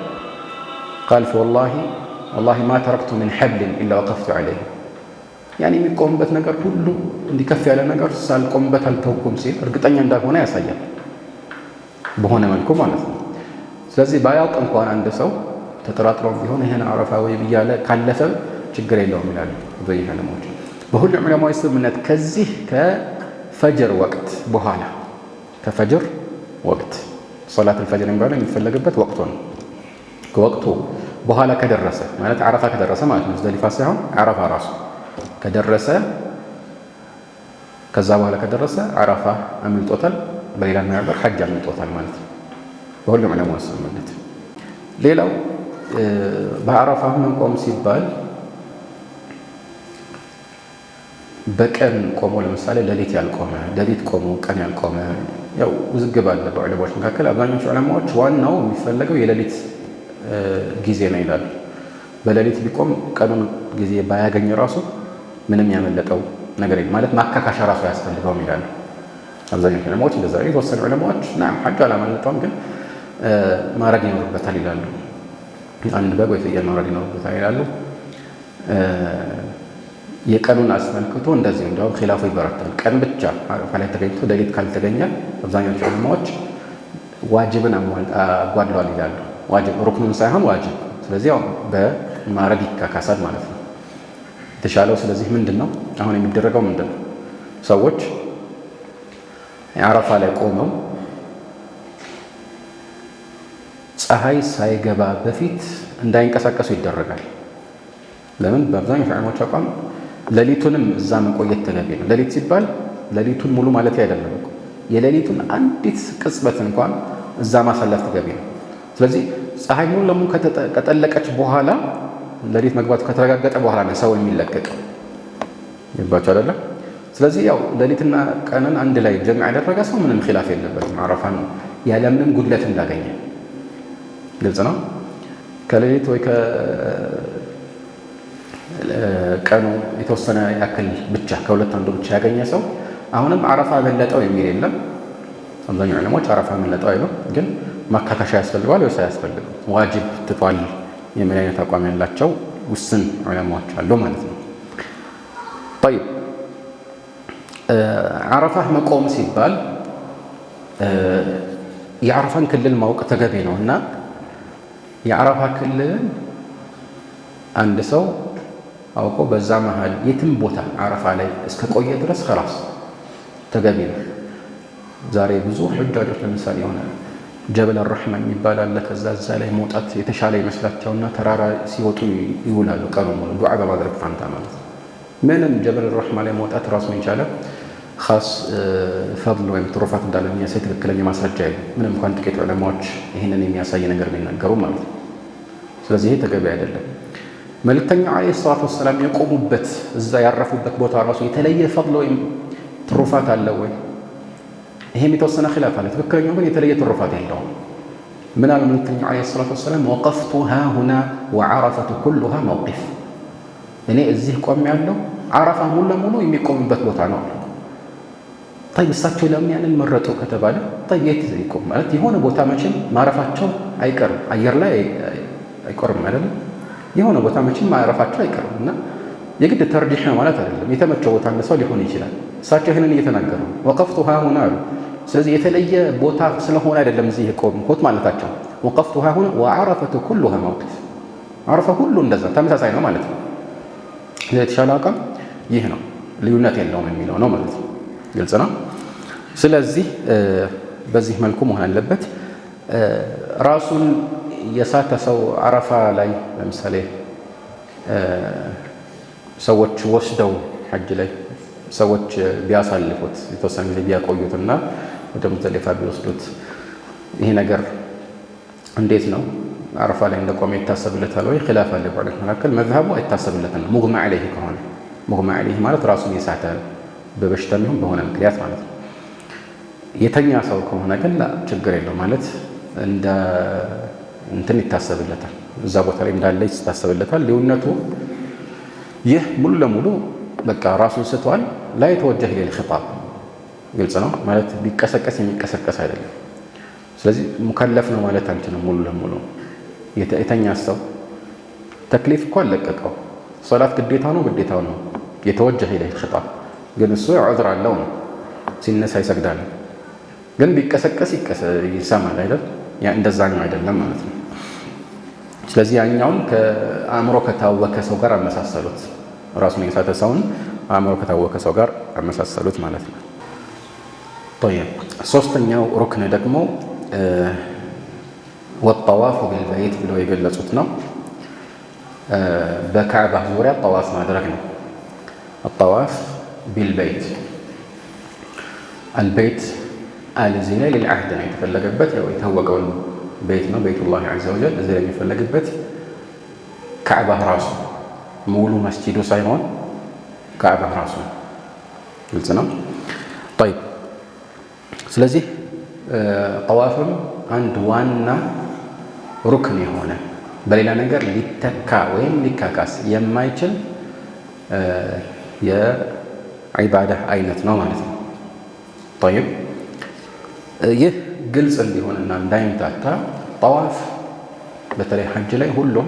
ቃል ወላሂ ማ ተረክቱ ሚን ሐብሊን ኢላ ወቀፍቱ ዐለይህ። ያኔ የሚቆምበት ነገር ሁሉ እንዲከፍ ያለ ነገር ሳልቆምበት አልተውኩም ሲል እርግጠኛ እንዳልሆነ ያሳያል፣ በሆነ መልኩ ማለት ነው። ስለዚህ ባያውቅ እንኳን አንድ ሰው ተጠራጥሮም ቢሆን ይሄን አረፋ ወይም እያለ ካለፈ ችግር የለውም ይላሉ ብዙ ዑለማዎች። በሁሉም ዑለማዎች ስምምነት ከዚህ ከፈጅር ወቅት በኋላ ከፈጅር ወቅት ሶላት አልፈጅር የሚባለው የሚፈለግበት ወቅቱ ነው። ከወቅቱ በኋላ ከደረሰ ማለት አረፋ ከደረሰ ማለት ነው። ሙዝደሊፋ ሳይሆን አረፋ ራሱ ከደረሰ ከዛ በኋላ ከደረሰ አረፋ አምልጦታል፣ በሌላ ነገር ሐጅ አምልጦታል ማለት ነው በሁሉም ዑለማዎች ስምምነት። ሌላው በአረፋ መቆም ሲባል በቀን ቆሞ ለምሳሌ ሌሊት ያልቆመ ሌሊት ቆሞ ቀን ያልቆመ ያው ውዝግብ አለ በዑለማዎች መካከል። አብዛኞቹ ዑለማዎች ዋናው የሚፈለገው የሌሊት ጊዜ ነው ይላሉ። በሌሊት ቢቆም ቀኑን ጊዜ ባያገኝ ራሱ ምንም ያመለጠው ነገር የለም ማለት ማካካሻ ራሱ አያስፈልገውም ይላሉ አብዛኞቹ ዑለማዎች። እንደዛ የተወሰኑ ዑለማዎች ናም ሐጅ አላመለጠውም ግን ማረግ ይኖርበታል ይላሉ። አንድ በግ ወይ ፍየል ማረድ ይኖርበታል ይላሉ። የቀኑን አስመልክቶ እንደዚህ እንደውም ኺላፉ ይበረታል። ቀን ብቻ አረፋ ላይ ተገኝቶ ሌሊት ካልተገኘ አብዛኛዎቹ ዑለማዎች ዋጅብን አጓድለዋል ይላሉ። ዋጅብ ሩክኑን ሳይሆን ዋጅብ። ስለዚህ ያው በማረግ ይካካሳል ማለት ነው የተሻለው። ስለዚህ ምንድን ነው አሁን የሚደረገው ምንድን ነው? ሰዎች አረፋ ላይ ቆመው ፀሐይ ሳይገባ በፊት እንዳይንቀሳቀሱ ይደረጋል። ለምን? በአብዛኛው ዑለማዎች አቋም ሌሊቱንም እዛ መቆየት ተገቢ ነው። ሌሊት ሲባል ሌሊቱን ሙሉ ማለት አይደለም እኮ የሌሊቱን አንዲት ቅጽበት እንኳን እዛ ማሳለፍ ተገቢ ነው። ስለዚህ ፀሐይ ሙሉ ለሙሉ ከጠለቀች በኋላ ሌሊት መግባቱ ከተረጋገጠ በኋላ ነው ሰው የሚለቀቀው። ይባቻ አይደለ? ስለዚህ ያው ሌሊትና ቀንን አንድ ላይ ጀምዕ ያደረገ ሰው ምንም ኺላፍ የለበትም አረፋን ያለምንም ጉድለት እንዳገኘ ግልጽ ነው። ከሌሊት ወይ ከቀኑ የተወሰነ ያክል ብቻ ከሁለት አንዱ ብቻ ያገኘ ሰው አሁንም አረፋ በለጠው የሚል የለም። አብዛኛው ዑለማዎች አረፋ በለጠው አይሉ፣ ግን ማካካሻ ያስፈልገዋል ወይስ አያስፈልግም? ዋጅብ ትቷል የሚል አይነት አቋም ያላቸው ውስን ዑለማዎች አሉ ማለት ነው። ጠይብ አረፋ መቆም ሲባል የአረፋን ክልል ማወቅ ተገቢ ነው እና የአረፋ ክልልን አንድ ሰው አውቆ በዛ መሃል የትም ቦታ አረፋ ላይ እስከ ቆየ ድረስ خلاص ተገቢ ነው። ዛሬ ብዙ ሑጃጆች ለምሳሌ የሆነ ጀበል الرحمة የሚባል አለ። ከዛ እዛ ላይ መውጣት የተሻለ ይመስላቸውና ተራራ ሲወጡ ይውላሉ ቀኑ ሙሉ ዱዓ በማድረግ ፋንታ ማለት ነው። ምንም ጀበል الرحمة ላይ መውጣት ራሱን የቻለ ኻስ ፈድል ወይም ትሩፋት እንዳለ የሚያሳይ ትክክለኛ ማስረጃ የለም። ምንም እንኳን ጥቂት ዑለማዎች ይህንን የሚያሳይ ነገር ቢናገሩ ማለት ነው። ስለዚህ ይሄ ተገቢ አይደለም። መልእክተኛው ዓለይሂ ሰላቱ ወሰላም የቆሙበት እዛ ያረፉበት ቦታ ራሱ የተለየ ፈድል ወይም ትሩፋት አለ ወይ? ይሄም የተወሰነ ኺላፍ አለ። ትክክለኛው ግን የተለየ ትሩፋት የለውም። ምን አለ መልእክተኛው ዓለይሂ ሰላቱ ወሰላም? ወቀፍቱ ሃሁና ወዐረፈቱ ኩሉሃ መውቂፍ። እኔ እዚህ ቆሜያለሁ፣ አረፋ ሙሉ ለሙሉ የሚቆምበት ቦታ ነው። ጠይብ እሳቸው ለምን ያንን መረጡ ከተባለ ጠየት ይቆም ማለት የሆነ ቦታ መቼም ማረፋቸው አይቀርም። አየር ላይ አይቆርም አይደለም። የሆነ ቦታ መቼም ማረፋቸው አይቀርም እና የግድ ተርጂህ ነው ማለት አይደለም። የተመቸው ቦታ አንድ ሰው ሊሆን ይችላል። እሳቸው ይህንን እየተናገሩ ወቀፍቱ ሃሁና አሉ። ስለዚህ የተለየ ቦታ ስለሆነ አይደለም እዚህ የቆምኩት ማለታቸው። ወቀፍቱ ሃሁና ወዐረፈቱ ኩሉሃ መውቂፍ፣ አረፋ ሁሉ እንደዛ ተመሳሳይ ነው ማለት ነው። የተሻለ አቋም ይህ ነው፣ ልዩነት የለውም የሚለው ነው ማለት ነው። ግልጽ ነው። ስለዚህ በዚህ መልኩ መሆን አለበት። ራሱን የሳተ ሰው አረፋ ላይ ለምሳሌ ሰዎች ወስደው ሐጅ ላይ ሰዎች ቢያሳልፉት የተወሰነ ጊዜ ቢያቆዩትና ወደ ሙዝደሊፋ ቢወስዱት ይሄ ነገር እንዴት ነው? አረፋ ላይ እንደቆመ ይታሰብለታል ወይ? ኺላፍ አለ በዑለማዎች መካከል። መዝሀቡ አይታሰብለትም ነው። ሙግማ ዐለይሂ ከሆነ ሙግማ ዐለይሂ ማለት ራሱን የሳተ በበሽታም ይሁን በሆነ ምክንያት ማለት ነው። የተኛ ሰው ከሆነ ግን ችግር የለው ማለት እንደ እንትን ይታሰብለታል። እዛ ቦታ ላይ እንዳለ ይታሰብለታል። ልዩነቱ ይህ ሙሉ ለሙሉ በቃ ራሱን ስቷል። ላይ ተወጀህ ሌል ኺጣብ ግልጽ ነው ማለት ቢቀሰቀስ የሚቀሰቀስ አይደለም። ስለዚህ ሙከለፍ ነው ማለት አንችልም። ሙሉ ለሙሉ የተኛ ሰው ተክሊፍ እኮ አለቀቀው። ሶላት ግዴታው ነው የተወጀህ ሌል ኺጣብ ግን እሱ ዑዝር አለው ነው ሲነሳ ይሰግዳል። ግን ቢቀሰቀስ ይሰማል አይደል? ያ እንደዛኛው አይደለም ማለት ነው። ስለዚህ ያኛውን ከአእምሮ ከታወከ ሰው ጋር አመሳሰሉት። ራሱን የሳተ ሰውን አእምሮ ከታወከ ሰው ጋር አመሳሰሉት ማለት ነው። طيب ሶስተኛው ሩክን ደግሞ ወጠዋፉ ቢልበይት ብለው የገለጹት ነው። በካዕባ ዙሪያ ጠዋፍ ማድረግ ነው። الطواف بالبيت البيت እዚህ ላይ للعهد ነው የተፈለገበት። ያው የታወቀውን ቤት ነው ቤቱላህ ዐዘ ወጀል። እዚህ ላይ የሚፈለግበት ካዕባ ራሱ ሙሉ መስጂዱ ሳይሆን ካዕባ ራሱ ግልጽ ነው። طيب ስለዚህ ጠዋፍም አንድ ዋና ሩክን የሆነ በሌላ ነገር ሊተካ ወይም ሊካካስ የማይችል የዒባዳ አይነት ነው ማለት ነው። طيب ይህ ግልጽ እንዲሆንና እንዳይምታታ ጠዋፍ በተለይ ሐጅ ላይ ሁሉም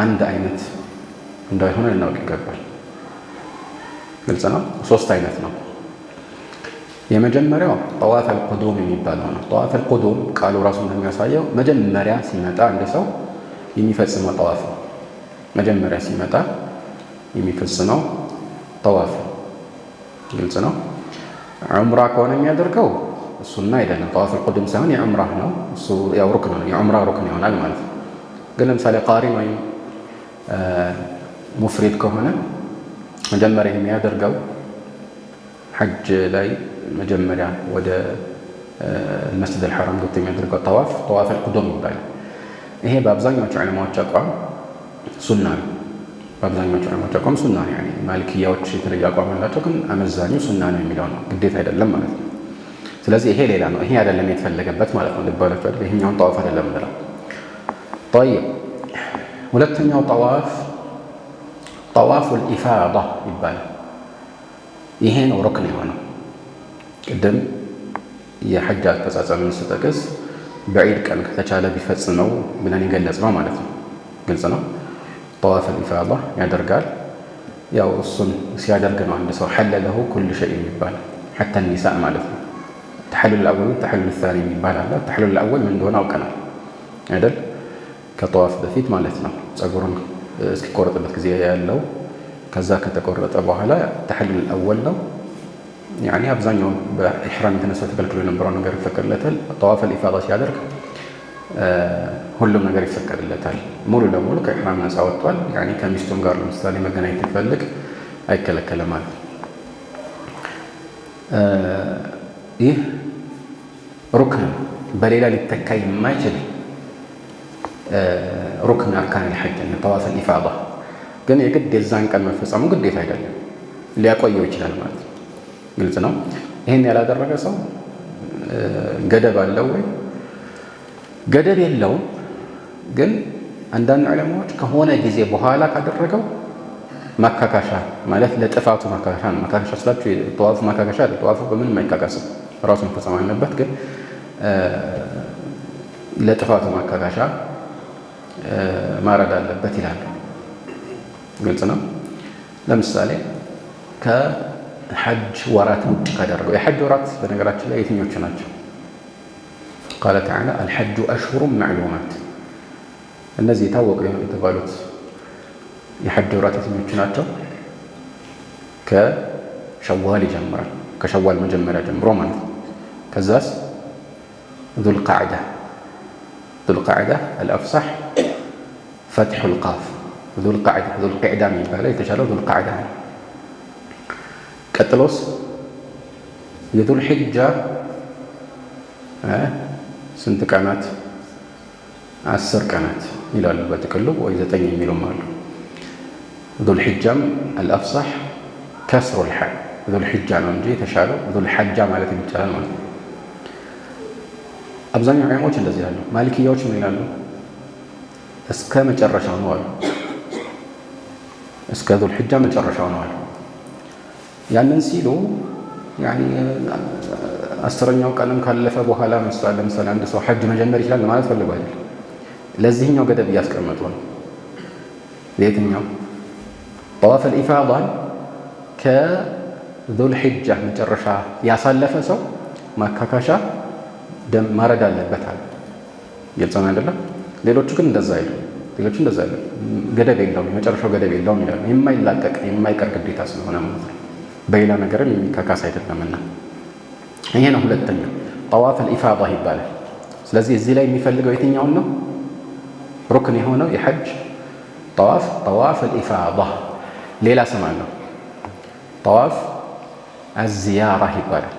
አንድ አይነት እንዳይሆን ልናውቅ ይገባል። ግልጽ ነው። ሶስት አይነት ነው። የመጀመሪያው ጠዋፍ አልቁዱም የሚባለው ነው። ጠዋፍ አልቁዱም ቃሉ ራሱ እንደሚያሳየው መጀመሪያ ሲመጣ አንድ ሰው የሚፈጽመው ጠዋፍ ነው። መጀመሪያ ሲመጣ የሚፈጽመው ጠዋፍ ነው። ግልጽ ነው። ዑምራ ከሆነ የሚያደርገው እሱና አይደለም። ጠዋፍ አልቁዱም ሳይሆን የዑምራ ነው። እሱ ያው ሩክን ነው፣ የዑምራ ሩክን ይሆናል ማለት ነው። ግን ለምሳሌ ቃሪን ወይም ሙፍሪድ ከሆነ መጀመሪያ የሚያደርገው ሐጅ ላይ መጀመሪያ ወደ መስጂድ አልሐራም ገብቶ የሚያደርገው ጠዋፍ አልቁዱም ይባላል። ይሄ በአብዛኛዎቹ ዑለማዎች አቋም ሱና ነው። በአብዛኛዎቹ ዑለማዎች አቋም ሱና ነው። ያኔ ማሊክያዎች የተለየ አቋም አላቸው፣ ግን አመዛኙ ሱና ነው የሚለው ነው፣ ግዴታ አይደለም ማለት ነው። ስለዚህ ይሄ ሌላ ነው። ይሄ አይደለም የተፈለገበት ማለት ነው። ልባላችሁ አይደል? ይሄኛውን ጠዋፍ አይደለም ብለው طيب ሁለተኛው ጠዋፉል ኢፋዳ ይባላል። ይሄ ነው ሩክን የሆነው። ቅድም የሐጅ አፈጻጸምን ስጠቅስ በዒድ ቀን ከተቻለ ቢፈጽመው ብለን የገለጽነው ማለት ነው። ግልጽ ነው። ጠዋፉል ኢፋዳ ያደርጋል። ያው እሱን ሲያደርግ ነው አንድ ሰው ሐለ ለሁ ኩል ሸይእ የሚባል ሐታ ኒሳእ ማለት ነው። ተሐሉል አወል ተሐሉል ታኒ የሚባል አለ። ተሐሉል አወል ምን እንደሆነ አውቀናል አይደል? ከጠዋፍ በፊት ማለት ነው። ፀጉሩን እስኪቆረጥበት ጊዜ ያለው ከዛ ከተቆረጠ በኋላ ተሐሉል አወል ነው። ያኔ አብዛኛው በኢሕራም የተነሳ ተከልክሎ የነበረው ነገር ይፈቀድለታል። ጠዋፍ አልኢፋዳ ሲያደርግ ሁሉም ነገር ይፈቀድለታል። ሙሉ ለሙሉ ከኢሕራም ነፃ ወጥቷል። ያኔ ከሚስቱም ጋር ለምሳሌ መገናኘት ይፈልግ አይከለከልም ማለት ነው። ይህ ሩክን በሌላ ሊተካ የማይችል ሩክን አርካን አልሐጅ ጠዋፍ አልኢፋዳ ግን የግድ የዛን ቀን መፈጸሙ ግዴታ አይደለም፣ ሊያቆየው ይችላል ማለት ነው። ግልጽ ነው። ይህን ያላደረገ ሰው ገደብ አለው ወይ? ገደብ የለውም። ግን አንዳንድ ዑለማዎች ከሆነ ጊዜ በኋላ ካደረገው ማካካሻ ማለት ለጥፋቱ ማካካሻ ነው። ማካካሻ ስላችሁ ጠዋፉ ማካካሻ አይደል። ጠዋፉ በምንም አይካካስም፣ ራሱ መፈጸም አለበት። ግን ለጥፋቱ ማካካሻ ማረድ አለበት ይላሉ። ግልጽ ነው። ለምሳሌ ከሐጅ ወራት ውጭ ካደረገው የሐጅ ወራት በነገራችን ላይ የትኞቹ ናቸው? ቃለ ተዓላ አልሐጁ አሽሁሩን ማዕሉማት። እነዚህ የታወቁ የተባሉት የሐጅ ወራት የትኞቹ ናቸው? ከሸዋል ይጀምራል። ከሸዋል መጀመሪያ ጀምሮ ማለት ነው። ከዛስ ዙልቃዕዳ አልአፍሳሕ ፈትሑል ቃፍ ዙልቃዕዳ የሚባለው የተሻለው ዙልቃዕዳ ነው። ቀጥሎስ የዙልሒጃ ስንት ቀናት? 10 ቀናት ይላሉ በጥቅሉ፣ ወይ 9 የሚሉም አሉ። ዙልሒጃም አልአፍሳሕ ከስሩል ሐ ዙልሒጃ ነው እንጂ የተሻለው ዙልሐጃ ማለት ይቻላል ማለት ነው። አብዛኛው ዑለማዎች እንደዚህ ያሉ። ማሊክያዎች ምን ይላሉ? እስከ መጨረሻው ነው አሉ። እስከ ዙልሒጃ መጨረሻው ነው አሉ። ያንን ሲሉ ያኒ 10ኛው ቀንም ካለፈ በኋላ ለምሳሌ አንድ ሰው ሐጅ መጀመር ይችላል ማለት ፈልጎ አይደል። ለዚህኛው ገደብ እያስቀመጡ ነው። ለየትኛው? ጠዋፍ አልኢፋዳን ከዙልሒጃ መጨረሻ ያሳለፈ ሰው ማካካሻ ደም ማረድ አለበታል። ግልጽ ነው አይደለም? ሌሎቹ ግን እንደዛ አይደለም። ገደብ የለውም፣ የመጨረሻው ገደብ የለውም ይላሉ። የማይላቀቅ የማይቀር ግዴታ ስለሆነ ማለት ነው። በሌላ ነገርም የሚካካስ አይደለምና ይሄ ነው ሁለተኛው ጠዋፍ አልኢፋዳ ይባላል። ስለዚህ እዚህ ላይ የሚፈልገው የትኛውን ነው? ሩክን የሆነው የሐጅ ጠዋፍ አልኢፋዳ። ሌላ ስም አለው። ጠዋፍ አዝያራ ይባላል።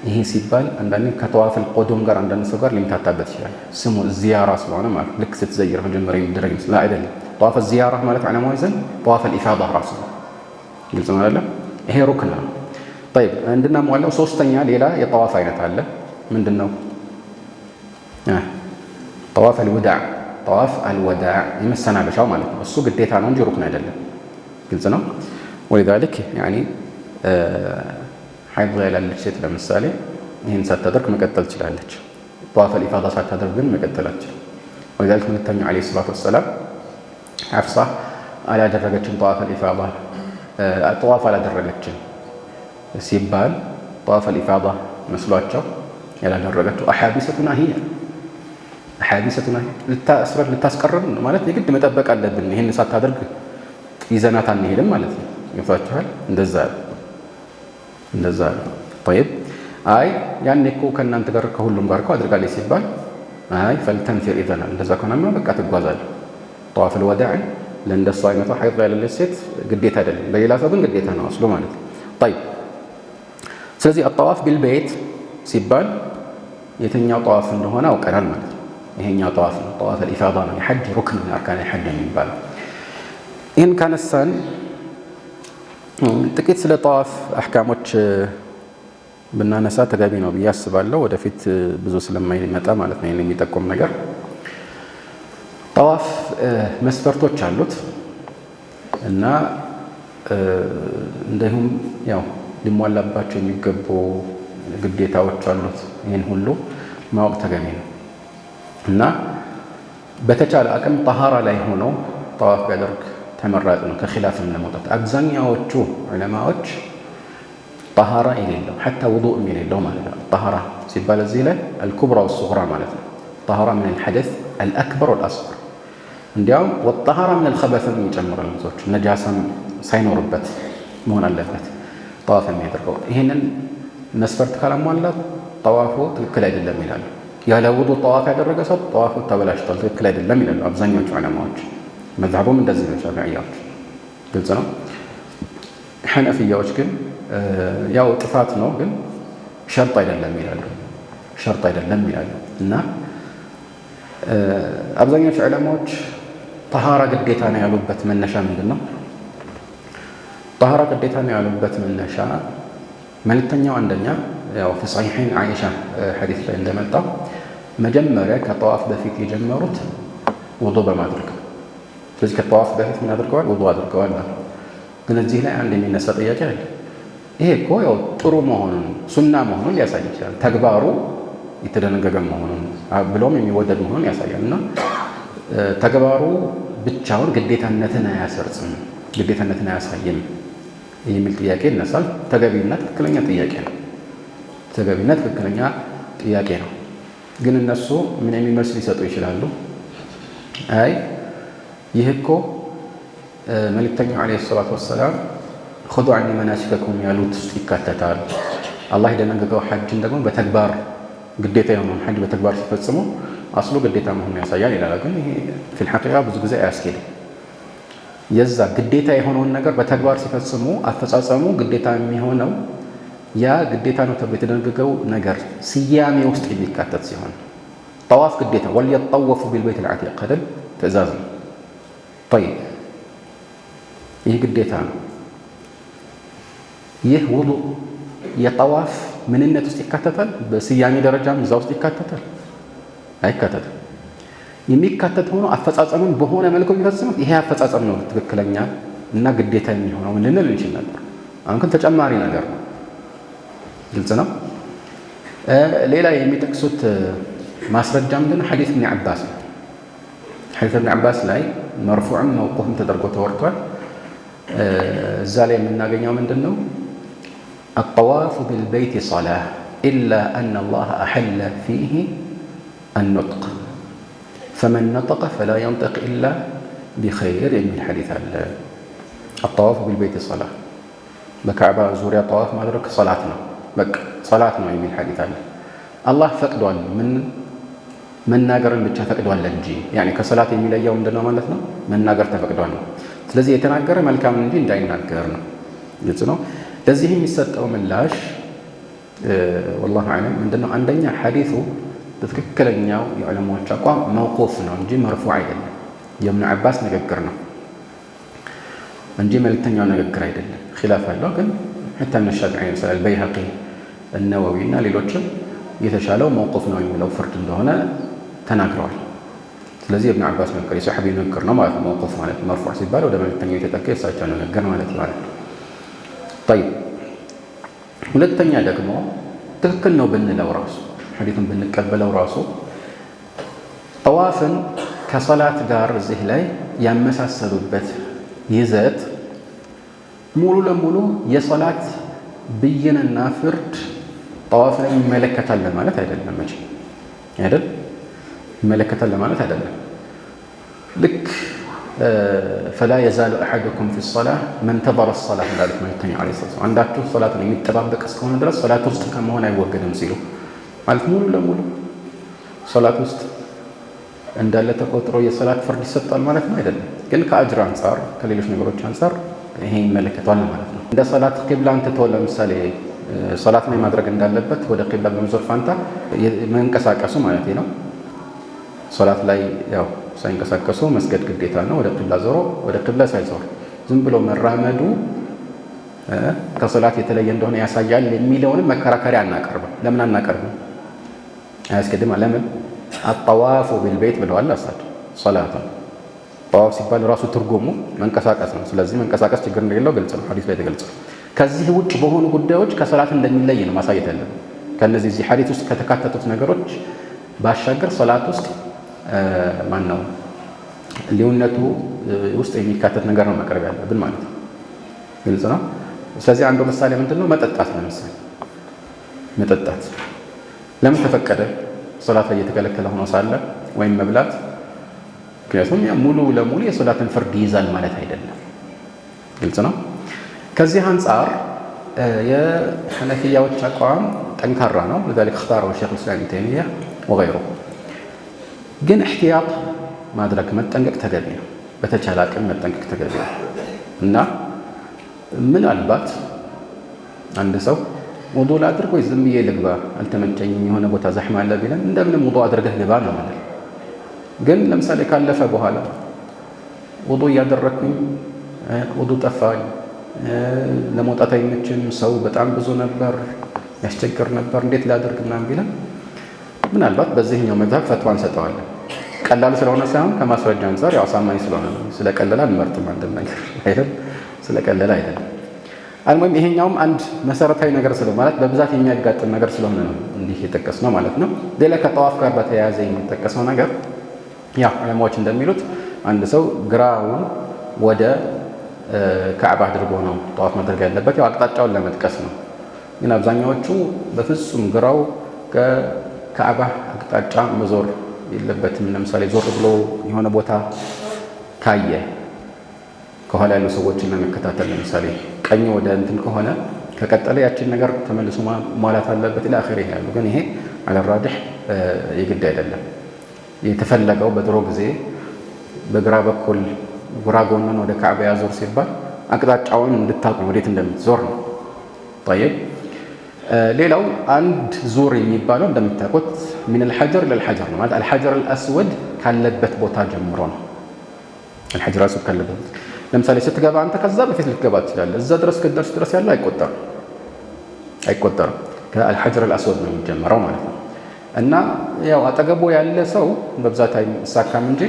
ይሄ ሲባል አንዳንዴ ከጠዋፍ አልቁዱም ጋር አንዳንድ ሰው ጋር ሊምታታበት ይችላል። ስሙ ዚያራ ስለሆነ ማለት ልክ ስትዘይር መጀመሪያ የሚደረግ ይመስላል። አይደለም። ጠዋፍ ዚያራ ማለት ዑለማዎች ዘንድ ጠዋፍ አልኢፋዳ ራሱ ነው። ግልጽ ነው አይደለም? ይሄ ሩክን ነው። طيب እንድናሟላው ሶስተኛ ሌላ የጠዋፍ አይነት አለ። ምንድነው? ጠዋፍ አልወዳዕ የመሰናበቻው ማለት ነው። እሱ ግዴታ ነው እንጂ ሩክን አይደለም። ግልጽ ነው። ولذلك يعني ሐይድ ላይ ላለች ሴት ለምሳሌ ይህን ሳታደርግ መቀጠል ትችላለች። ጠዋፍ አልኢፋዳ ሳታደርግ ግን መቀጠል አትችልም። ولذلك መልእክተኛው ዓለይሂ ሰላቱ ወሰላም ሐፍሳ አላደረገችም ጠዋፍ አልኢፋዳ ጠዋፍ አላደረገችም ሲባል ጠዋፍ አልኢፋዳ መስሏቸው ያላደረገችው አሐቢሰቱና ሂያ ልታስቀርብ ማለት የግድ መጠበቅ አለብን፣ ይህን ሳታደርግ ይዘናት አንሄድም ማለት ነው። ይፋችኋል። እንደዛ ነው። طيب አይ ያኔ እኮ ከእናንተ ጋር ከሁሉም ጋር እኮ አድርጋለች ሲባል አይ ፈልተንፊር ኢዘና እንደዛ ከሆነማ በቃ ትጓዛለህ። ጠዋፍ الوداع ለእንደሷ አይነቷ ሐይድ ያለች ሴት ግዴታ አይደለም፣ ለሌላ ሰው ግን ግዴታ ነው አስሉ ማለት ነው። طيب ስለዚህ الطواف بالبيت ሲባል የትኛው ጠዋፍ እንደሆነ አውቀናል ማለት ነው። ይሄኛው ጠዋፍ ነው፣ ጠዋፍ الإفاضة ነው፣ የሐጅ ሩክን ነው፣ አርካን الحج የሚባለው። ይህን ካነሳን ጥቂት ስለ ጠዋፍ አሕካሞች ብናነሳ ተገቢ ነው ብዬ አስባለሁ። ወደፊት ብዙ ስለማይመጣ ማለት ነው። ይህን የሚጠቁም ነገር ጠዋፍ መስፈርቶች አሉት እና እንዲሁም ያው ሊሟላባቸው የሚገቡ ግዴታዎች አሉት። ይህን ሁሉ ማወቅ ተገቢ ነው እና በተቻለ አቅም ጠሃራ ላይ ሆነው ጠዋፍ ቢያደርግ ተመራጭ ነው። ከኺላፍም ለመውጣት አብዛኛዎቹ ዑለማዎች ጠሃራ የሌለው ሐታ ውዱእ የሌለው ማለት ነው። ጠሃራ ሲባል እዚህ ላይ አልኩብራ ወሱግራ ማለት ነው። ጠሃራ ምን አልሐደስ አልአክበር ወልአስገር እንዲያውም ወጠሃራ ምን አልኸበስም ይጨምራል። ብዙዎች ነጃሳም ሳይኖርበት መሆን አለበት ጠዋፍ የሚያደርገው። ይህንን መስፈርት ካላሟላ ጠዋፉ ትክክል አይደለም ይላሉ። ያለ ውዱእ ጠዋፍ ያደረገ ሰው ጠዋፉ ተበላሽቷል፣ ትክክል አይደለም ይላሉ አብዛኛዎቹ ዑለማዎች። መዝሀቡም እንደዚህ ነው። ሻፊዕያዎች ግልጽ ነው። ሐነፊያዎች ግን ያው ጥፋት ነው ግን ሸርጥ አይደለም ይላሉ። እና አብዛኛዎቹ ዑለማዎች ጠሃራ ግዴታ ነው ያሉበት መነሻ ምንድን ነው? ጠሃራ ግዴታ ነው ያሉበት መነሻ መልእክተኛው አንደኛ ያው في صحيحين አይሻ ሐዲስ ላይ እንደመጣው መጀመሪያ ከጠዋፍ በፊት የጀመሩት ውዱእ በማድረግ ስለዚህ ከጠዋፍ በፊት ምን አድርገዋል? ውዱእ አድርገዋል። ግን እዚህ ላይ አንድ የሚነሳ ጥያቄ አለ። ይሄ እኮ ያው ጥሩ መሆኑን ሱና መሆኑን ሊያሳይ ይችላል። ተግባሩ የተደነገገ መሆኑን ብሎም የሚወደድ መሆኑን ያሳያል። እና ተግባሩ ብቻውን ግዴታነትን አያሰርጽም፣ ግዴታነትን አያሳይም የሚል ጥያቄ ይነሳል። ተገቢና ትክክለኛ ጥያቄ ነው። ግን እነሱ ምን የሚመስል ሊሰጡ ይችላሉ? አይ ይህ እኮ መልእክተኛው ዓለይሂ ሰላቱ ወሰላም ኹዙ ዐኒ መናሲከኩም ያሉት ውስጥ ይካተታል። አላህ የደነገገው ሐጅን ደግሞ በተግባር ግዴታ የሆነውን ሐጅ በተግባር ሲፈጽሙ አስሉ ግዴታ መሆኑን ያሳያል ይላል። ግን ይሄ ፊል ሐቂቃ ብዙ ጊዜ አያስኬድም። የዛ ግዴታ የሆነውን ነገር በተግባር ሲፈጽሙ አፈጻጸሙ ግዴታ የሚሆነው ያ ግዴታ ነው ተብሎ የተደነገገው ነገር ስያሜ ውስጥ የሚካተት ሲሆን ጠዋፍ ግዴታ ወልየጠወፉ ቢልበይት ልዓቲቅ አይደል? ትእዛዝ ነው። ጠይብ ይህ ግዴታ ነው። ይህ ውዱእ የጠዋፍ ምንነት ውስጥ ይካተታል? በስያሜ ደረጃም እዛ ውስጥ ይካተታል? አይካተትም። የሚካተት ሆኖ አፈጻጸሙን በሆነ መልኩ የሚፈጽሙት ይሄ አፈጻጸም ነው ትክክለኛ እና ግዴታ የሚሆነው ልንል እንችል ነበር። አሁን ግን ተጨማሪ ነገር ነው። ግልጽ ነው። ሌላ የሚጠቅሱት ማስረጃ ምንድን ነው? ሐዲስ ኢብኑ ዐባስ ነው። ሐዲስ ኢብኑ ዐባስ ላይ መርፉዕም መውቁፍም ተደርጎ ተወርቷል። እዛ ላይ የምናገኘው ምንድን ነው? አጠዋፉ ቢልበይት ሶላህ ኢላ አነ አላህ አሐለ ፊህ አኑጥቅ ፈመን ነጠቀ ፈላ የንጠቅ ኢላ ቢኸይር የሚል ሐዲስ አለ። አጠዋፉ ቢልበይት ሶላህ በካዕባ ዙሪያ ጠዋፍ ማድረግ ሶላት ነው፣ በቃ ሶላት ነው የሚል ሐዲስ አለ። አላህ ፈቅዷል፣ መናገርን ብቻ ፈቅዷል እንጂ ያኔ ከሶላት የሚለየው ምንድነው ማለት ነው? መናገር ተፈቅዷል ነው። ስለዚህ የተናገረ መልካም እንጂ እንዳይናገር ነው። ግልጽ ነው። ለዚህ የሚሰጠው ምላሽ ወላሁ አዕለም ምንድነው? አንደኛ ሐዲሱ በትክክለኛው የዑለማዎች አቋም መውቁፍ ነው እንጂ መርፉዕ አይደለም። የኢብኑ ዐባስ ንግግር ነው እንጂ መልእክተኛው ንግግር አይደለም። ኺላፍ አለው ግን ሐታ እነ ሻፊዒ ምሳሌ አልበይሀቂ እነወዊ እና ሌሎችም የተሻለው መውቁፍ ነው የሚለው ፍርድ እንደሆነ ተናግረዋል። ስለዚህ የኢብኑ ዐባስ ንግግር የሰሐቢ ንግግር ነው ማለት ነው። መውቁፍ ማለት መርፉዕ ሲባል ወደ መልእክተኛው የተጠቀ የእሳቸው ንግግር ማለት ነው። ጠይብ ሁለተኛ ደግሞ ትክክል ነው ብንለው ራሱ ሐዲቱን ብንቀበለው ራሱ ጠዋፍን ከሰላት ጋር እዚህ ላይ ያመሳሰሉበት ይዘት ሙሉ ለሙሉ የሶላት ብይንና ፍርድ ጠዋፍ ላይ ይመለከታል ማለት አይደለም። መቼ አይደል ይመለከታል ማለት አይደለም። ልክ ፈላ የዛሉ አሐዱኩም ፊ ሶላህ መን ተበረ ሶላህ እንዳሉት መልእክተኛው ዓለይሂ ሰላም አንዳችሁ ሶላትን የሚጠባበቅ እስከሆነ ድረስ ሶላት ውስጥ ከመሆን አይወገድም ሲሉ ማለት ሙሉ ለሙሉ ሶላት ውስጥ እንዳለ ተቆጥሮ የሶላት ፍርድ ይሰጣል ማለት ነው አይደለም። ግን ከአጅር አንጻር ከሌሎች ነገሮች አንጻር ይሄ ይመለከታል ማለት ነው። እንደ ሶላት ቂብላን ትቶ ለምሳሌ ሶላት ላይ ማድረግ እንዳለበት ወደ ቂብላ በመዞር ፋንታ መንቀሳቀሱ ማለት ነው። ሶላት ላይ ያው ሳይንቀሳቀሱ መስገድ ግዴታ ነው። ወደ ቂብላ ዞሮ ወደ ቂብላ ሳይዞር ዝም ብሎ መራመዱ ከሶላት የተለየ እንደሆነ ያሳያል የሚለውንም መከራከሪያ አናቀርብም። ለምን አናቀርብም? አያስቀድም። ለምን አጠዋፉ ቢልቤት ብለዋል እሳቸው። ሶላት ጠዋፍ ሲባል ራሱ ትርጉሙ መንቀሳቀስ ነው። ስለዚህ መንቀሳቀስ ችግር እንደሌለው ግልጽ ነው፣ ሐዲስ ላይ ተገልጿል። ከዚህ ውጭ በሆኑ ጉዳዮች ከሶላት እንደሚለይ ነው ማሳየት ያለብን። ከነዚህ እዚህ ሐዲስ ውስጥ ከተካተቱት ነገሮች ባሻገር ሶላት ውስጥ ማነው ልዩነቱ ውስጥ የሚካተት ነገር ነው መቅረብ ያለብን ማለት ነው። ግልጽ ነው። ስለዚህ አንዱ ምሳሌ ምንድነው? መጠጣት። ለምሳሌ መጠጣት ለምን ተፈቀደ? ሶላት ላይ የተከለከለ ሆኖ ሳለ ወይም መብላት፣ ምክንያቱም ያ ሙሉ ለሙሉ የሶላትን ፍርድ ይይዛል ማለት አይደለም። ግልጽ ነው። ከዚህ አንጻር የሐነፊያዎች አቋም ጠንካራ ነው። ለذلك اختاره الشيخ الإسلام ابن تيمية وغيره። ግን احتياط ማድረግ መጠንቀቅ ተገቢ ነው። በተቻለ አቅም መጠንቀቅ ተገቢ ነው እና ምናልባት አንድ ሰው ውዱእ ላድርግ ወይ ዝም ብዬ ልግባ አልተመቸኝም የሆነ ቦታ ዘሕማ አለ ቢለን እንደምንም ውዱእ አድርገህ ግባ ነው ማለት። ግን ለምሳሌ ካለፈ በኋላ ውዱእ እያደረግኩኝ ውዱእ ጠፋኝ፣ ለመውጣት አይመችም፣ ሰው በጣም ብዙ ነበር፣ ያስቸግር ነበር፣ እንዴት ላድርግ ምናምን ቢለን ምናልባት በዚህኛው መዝሀብ ፈትዋ እንሰጠዋለን። ቀላል ስለሆነ ሳይሆን ከማስረጃ አንፃር ያው አሳማኝ ስለሆነ ነው። ስለቀለለ አንመርጥም አንድ ነገር አይደል፣ ስለቀለለ አይደለም። አልሙሂም ይሄኛውም አንድ መሰረታዊ ነገር ስለሆነ ማለት በብዛት የሚያጋጥም ነገር ስለሆነ ነው እንዲህ የጠቀስነው ማለት ነው። ሌላ ከጠዋፍ ጋር በተያያዘ የሚጠቀሰው ነገር ያው ዑለማዎች እንደሚሉት አንድ ሰው ግራውን ወደ ካዕባ አድርጎ ነው ጠዋፍ ማድረግ ያለበት። ያው አቅጣጫውን ለመጥቀስ ነው። ግን አብዛኛዎቹ በፍጹም ግራው ከካዕባ አቅጣጫ መዞር የለበትም። ለምሳሌ ዞር ብሎ የሆነ ቦታ ካየ ከኋላ ያሉ ሰዎችን ለመከታተል ለምሳሌ ቀኝ ወደ እንትን ከሆነ ከቀጠለ ያችን ነገር ተመልሶ ማላት አለበት ኢላ አኺሪ ያሉ። ግን ይሄ አለ ራዲህ የግድ አይደለም። የተፈለገው በድሮ ጊዜ በግራ በኩል ግራ ጎንን ወደ ካዕባ ያዞር ሲባል አቅጣጫውን እንድታውቅ ወዴት እንደምትዞር ነው። طيب ሌላው አንድ ዙር የሚባለው እንደምታውቁት من الحجر للحجر ነው ማለት الحجر الأسود ካለበት ቦታ ጀምሮ ነው። الحجر الأسود ካለበት ለምሳሌ ስትገባ አንተ ከዛ በፊት ልትገባ ትችላለህ። እዛ ድረስ ከደርስ ድረስ ያለው አይቆጠርም። ከአልሐጀር አልአስወድ ነው የሚጀምረው ማለት ነው። እና ያው አጠገቦ ያለ ሰው በብዛት አይሳካም እንጂ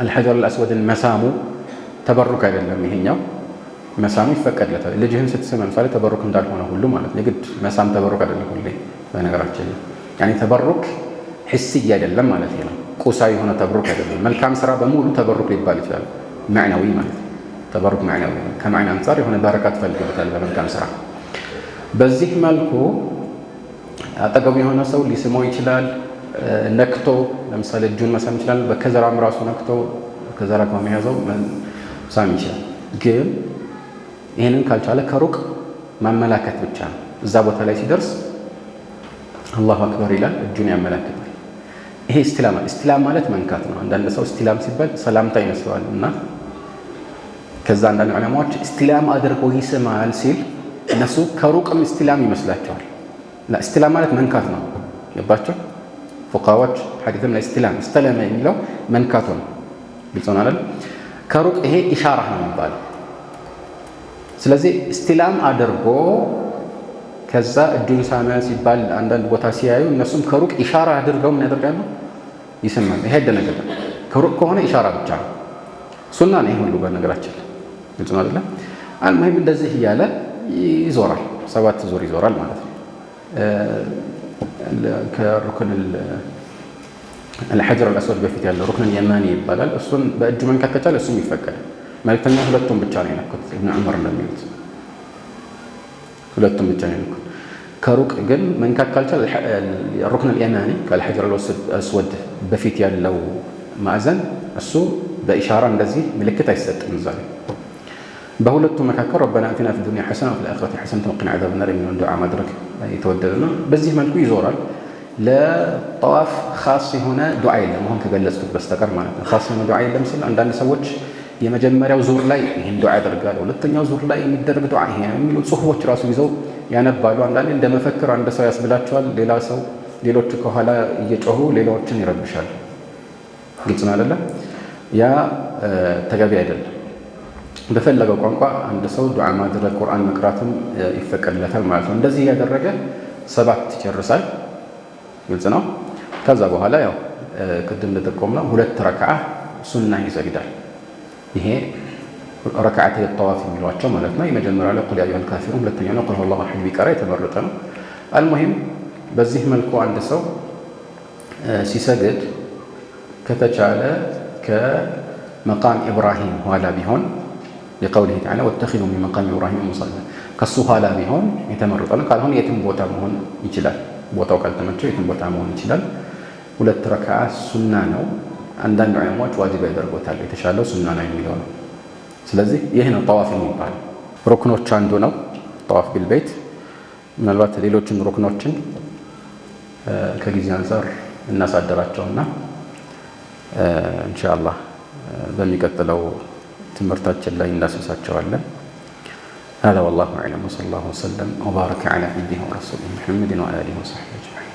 አልሐጀር አልአስወድን መሳሙ ተበሩክ አይደለም። ይሄኛው መሳሙ ይፈቀድለታል። ልጅህን ስትስም ለምሳሌ ተበሩክ እንዳልሆነ ሁሉ ማለት ነው። የግድ መሳም ተበሩክ አይደለም ሁሌ በነገራችን ያኔ ተበሩክ ሂስይ አይደለም ማለት ነው። ቁሳዊ የሆነ ተበሩክ አይደለም። መልካም ስራ በሙሉ ተበሩክ ሊባል ይችላል። ማዕናዊ ማለት ተበሩክ ማዕናዊ ከማዕና አንፃር የሆነ በረካት ፈልግበታል በመልካም ስራ። በዚህ መልኩ አጠገቡ የሆነ ሰው ሊስመው ይችላል። ነክቶ ለምሳሌ እጁን መሳም ይችላል። በከዘራም ራሱ ነክቶ ከዘራ ከመያዘው ሳም ይችላል። ግን ይህንን ካልቻለ ከሩቅ ማመላከት ብቻ ነው። እዛ ቦታ ላይ ሲደርስ አላሁ አክበር ይላል፣ እጁን ያመላክታል። ይሄ ኢስቲላም ማለት መንካት ነው። አንዳንድ ሰው ኢስቲላም ሲባል ሰላምታ ይመስለዋል እና ከዛ አንዳንድ ዑለማዎች ኢስቲላም አድርጎ ይስማል ሲል እነሱ ከሩቅም ኢስቲላም ይመስላቸዋል። ኢስቲላም ማለት መንካት ነው። ገባቸው? ፉቃዎች ሐዲስም ላይ ኢስቲላም ኢስተለመ የሚለው መንካቱ ነው። ግልጽ ነው አይደል? ከሩቅ ይሄ ኢሻራ ነው የሚባለው። ስለዚህ ኢስቲላም አድርጎ ከዛ እጁን ሳመ ሲባል አንዳንድ ቦታ ሲያዩ እነሱም ከሩቅ ኢሻራ አድርገው ምን ያደርጋሉ? ይስማል። ይሄ ደነገጠ። ከሩቅ ከሆነ ኢሻራ ብቻ ነው። ሱና ነው ይሄ ሁሉ በነገራችን ግልጽ ነው አይደል? አልሙሂም እንደዚህ እያለ ይዞራል። 7 ዙር ይዞራል ማለት ነው። ከሩክን አልሐጀር አልአስወድ በፊት ያለው ሩክን የማኒ ይባላል። እሱን በእጁ መንካት ከቻለ እሱም ይፈቀዳል። መልክተኛ ሁለቱም ብቻ ነው የነኩት። ኢብኑ ዑመር እንደሚሉት ሁለቱም ብቻ ነው የነኩት። ከሩቅ ግን መንካት ካልቻለ ሩክን አልየማኒ ከአልሐጀር አልአስወድ በፊት ያለው ማዕዘን እሱ በኢሻራ እንደዚህ ምልክት አይሰጥም። እዛ ላይ በሁለቱ መካከል ረበና አቲና ፊ ዱንያ ሐሰና ወፊል አኺረቲ ሐሰነተን ወቂና ዐዛበን ናር የሚለውን ዱዓ ማድረግ የተወደደ ነው። በዚህ መልኩ ይዞራል። ለጠዋፍ ኻስ የሆነ ዱዓ የለም አሁን ከገለጽኩት በስተቀር ማለት ነው። ኻስ የሆነ ዱዓ የለም ስል አንዳንድ ሰዎች የመጀመሪያው ዙር ላይ ይህን ዱዓ ያደርጋሉ፣ ሁለተኛው ዙር ላይ የሚደረግ ዱዓ ይሄ ነው የሚሉ ጽሁፎች ራሱ ይዘው ያነባሉ። አንዳንዴ እንደ መፈክር አንድ ሰው ያስብላቸዋል፣ ሌሎቹ ከኋላ እየጮሁ ሌላዎችን ይረብሻሉ። ግልጽ ነው አይደለም? ያ ተገቢ አይደለም። በፈለገው ቋንቋ አንድ ሰው ዱዓ ማድረግ ቁርአን መቅራትም ይፈቀድለታል ማለት ነው። እንደዚህ ያደረገ 7 ይጨርሳል። ግልጽ ነው። ከዛ በኋላ ያው ቅድም እንደጠቆምነው 2 ረክዓ ሱና ይሰግዳል። ይሄ ረክዓት የጠዋፍ የሚሏቸው ማለት ነው። የመጀመሪያው ላይ ቁል ያ አዩሀል ካፊሩን፣ ሁለተኛው ላይ ቁል ሁወላሁ አሐድ ቢቀራ የተመረጠ ነው። አልሙሂም በዚህ መልኩ አንድ ሰው ሲሰግድ ከተቻለ ከመቃም ኢብራሂም ኋላ ቢሆን የቀውሊሂ ተዓላ ወተኺዙ ሚን መቃም ኢብራሂም ሙሰላ ከሱ ኋላ ቢሆን የተመረጠ ነው። ካልሆነ የትም ቦታ መሆን ይችላል። ቦታው ካልተመቸው የትም ቦታ መሆን ይችላል። 2 ረክዓ ሱና ነው። አንዳንድ ዑለማዎች ዋጅብ ያደርጉታል። የተሻለው ሱና ነው የሚለው ነው። ስለዚህ ይህ ነው ጠዋፍ የሚባለው። ሩክኖች አንዱ ነው ጠዋፍ ቢልቤት። ምናልባት ሌሎችን ሩክኖችን ከጊዜ አንፃር እናሳደራቸውና ኢንሻአላህ በሚቀጥለው ትምህርታችን ላይ እናስሳቸዋለን። هذا والله أعلم وصلى الله وسلم وبارك على عبده ورسوله محمد وآله وصحبه أجمعين.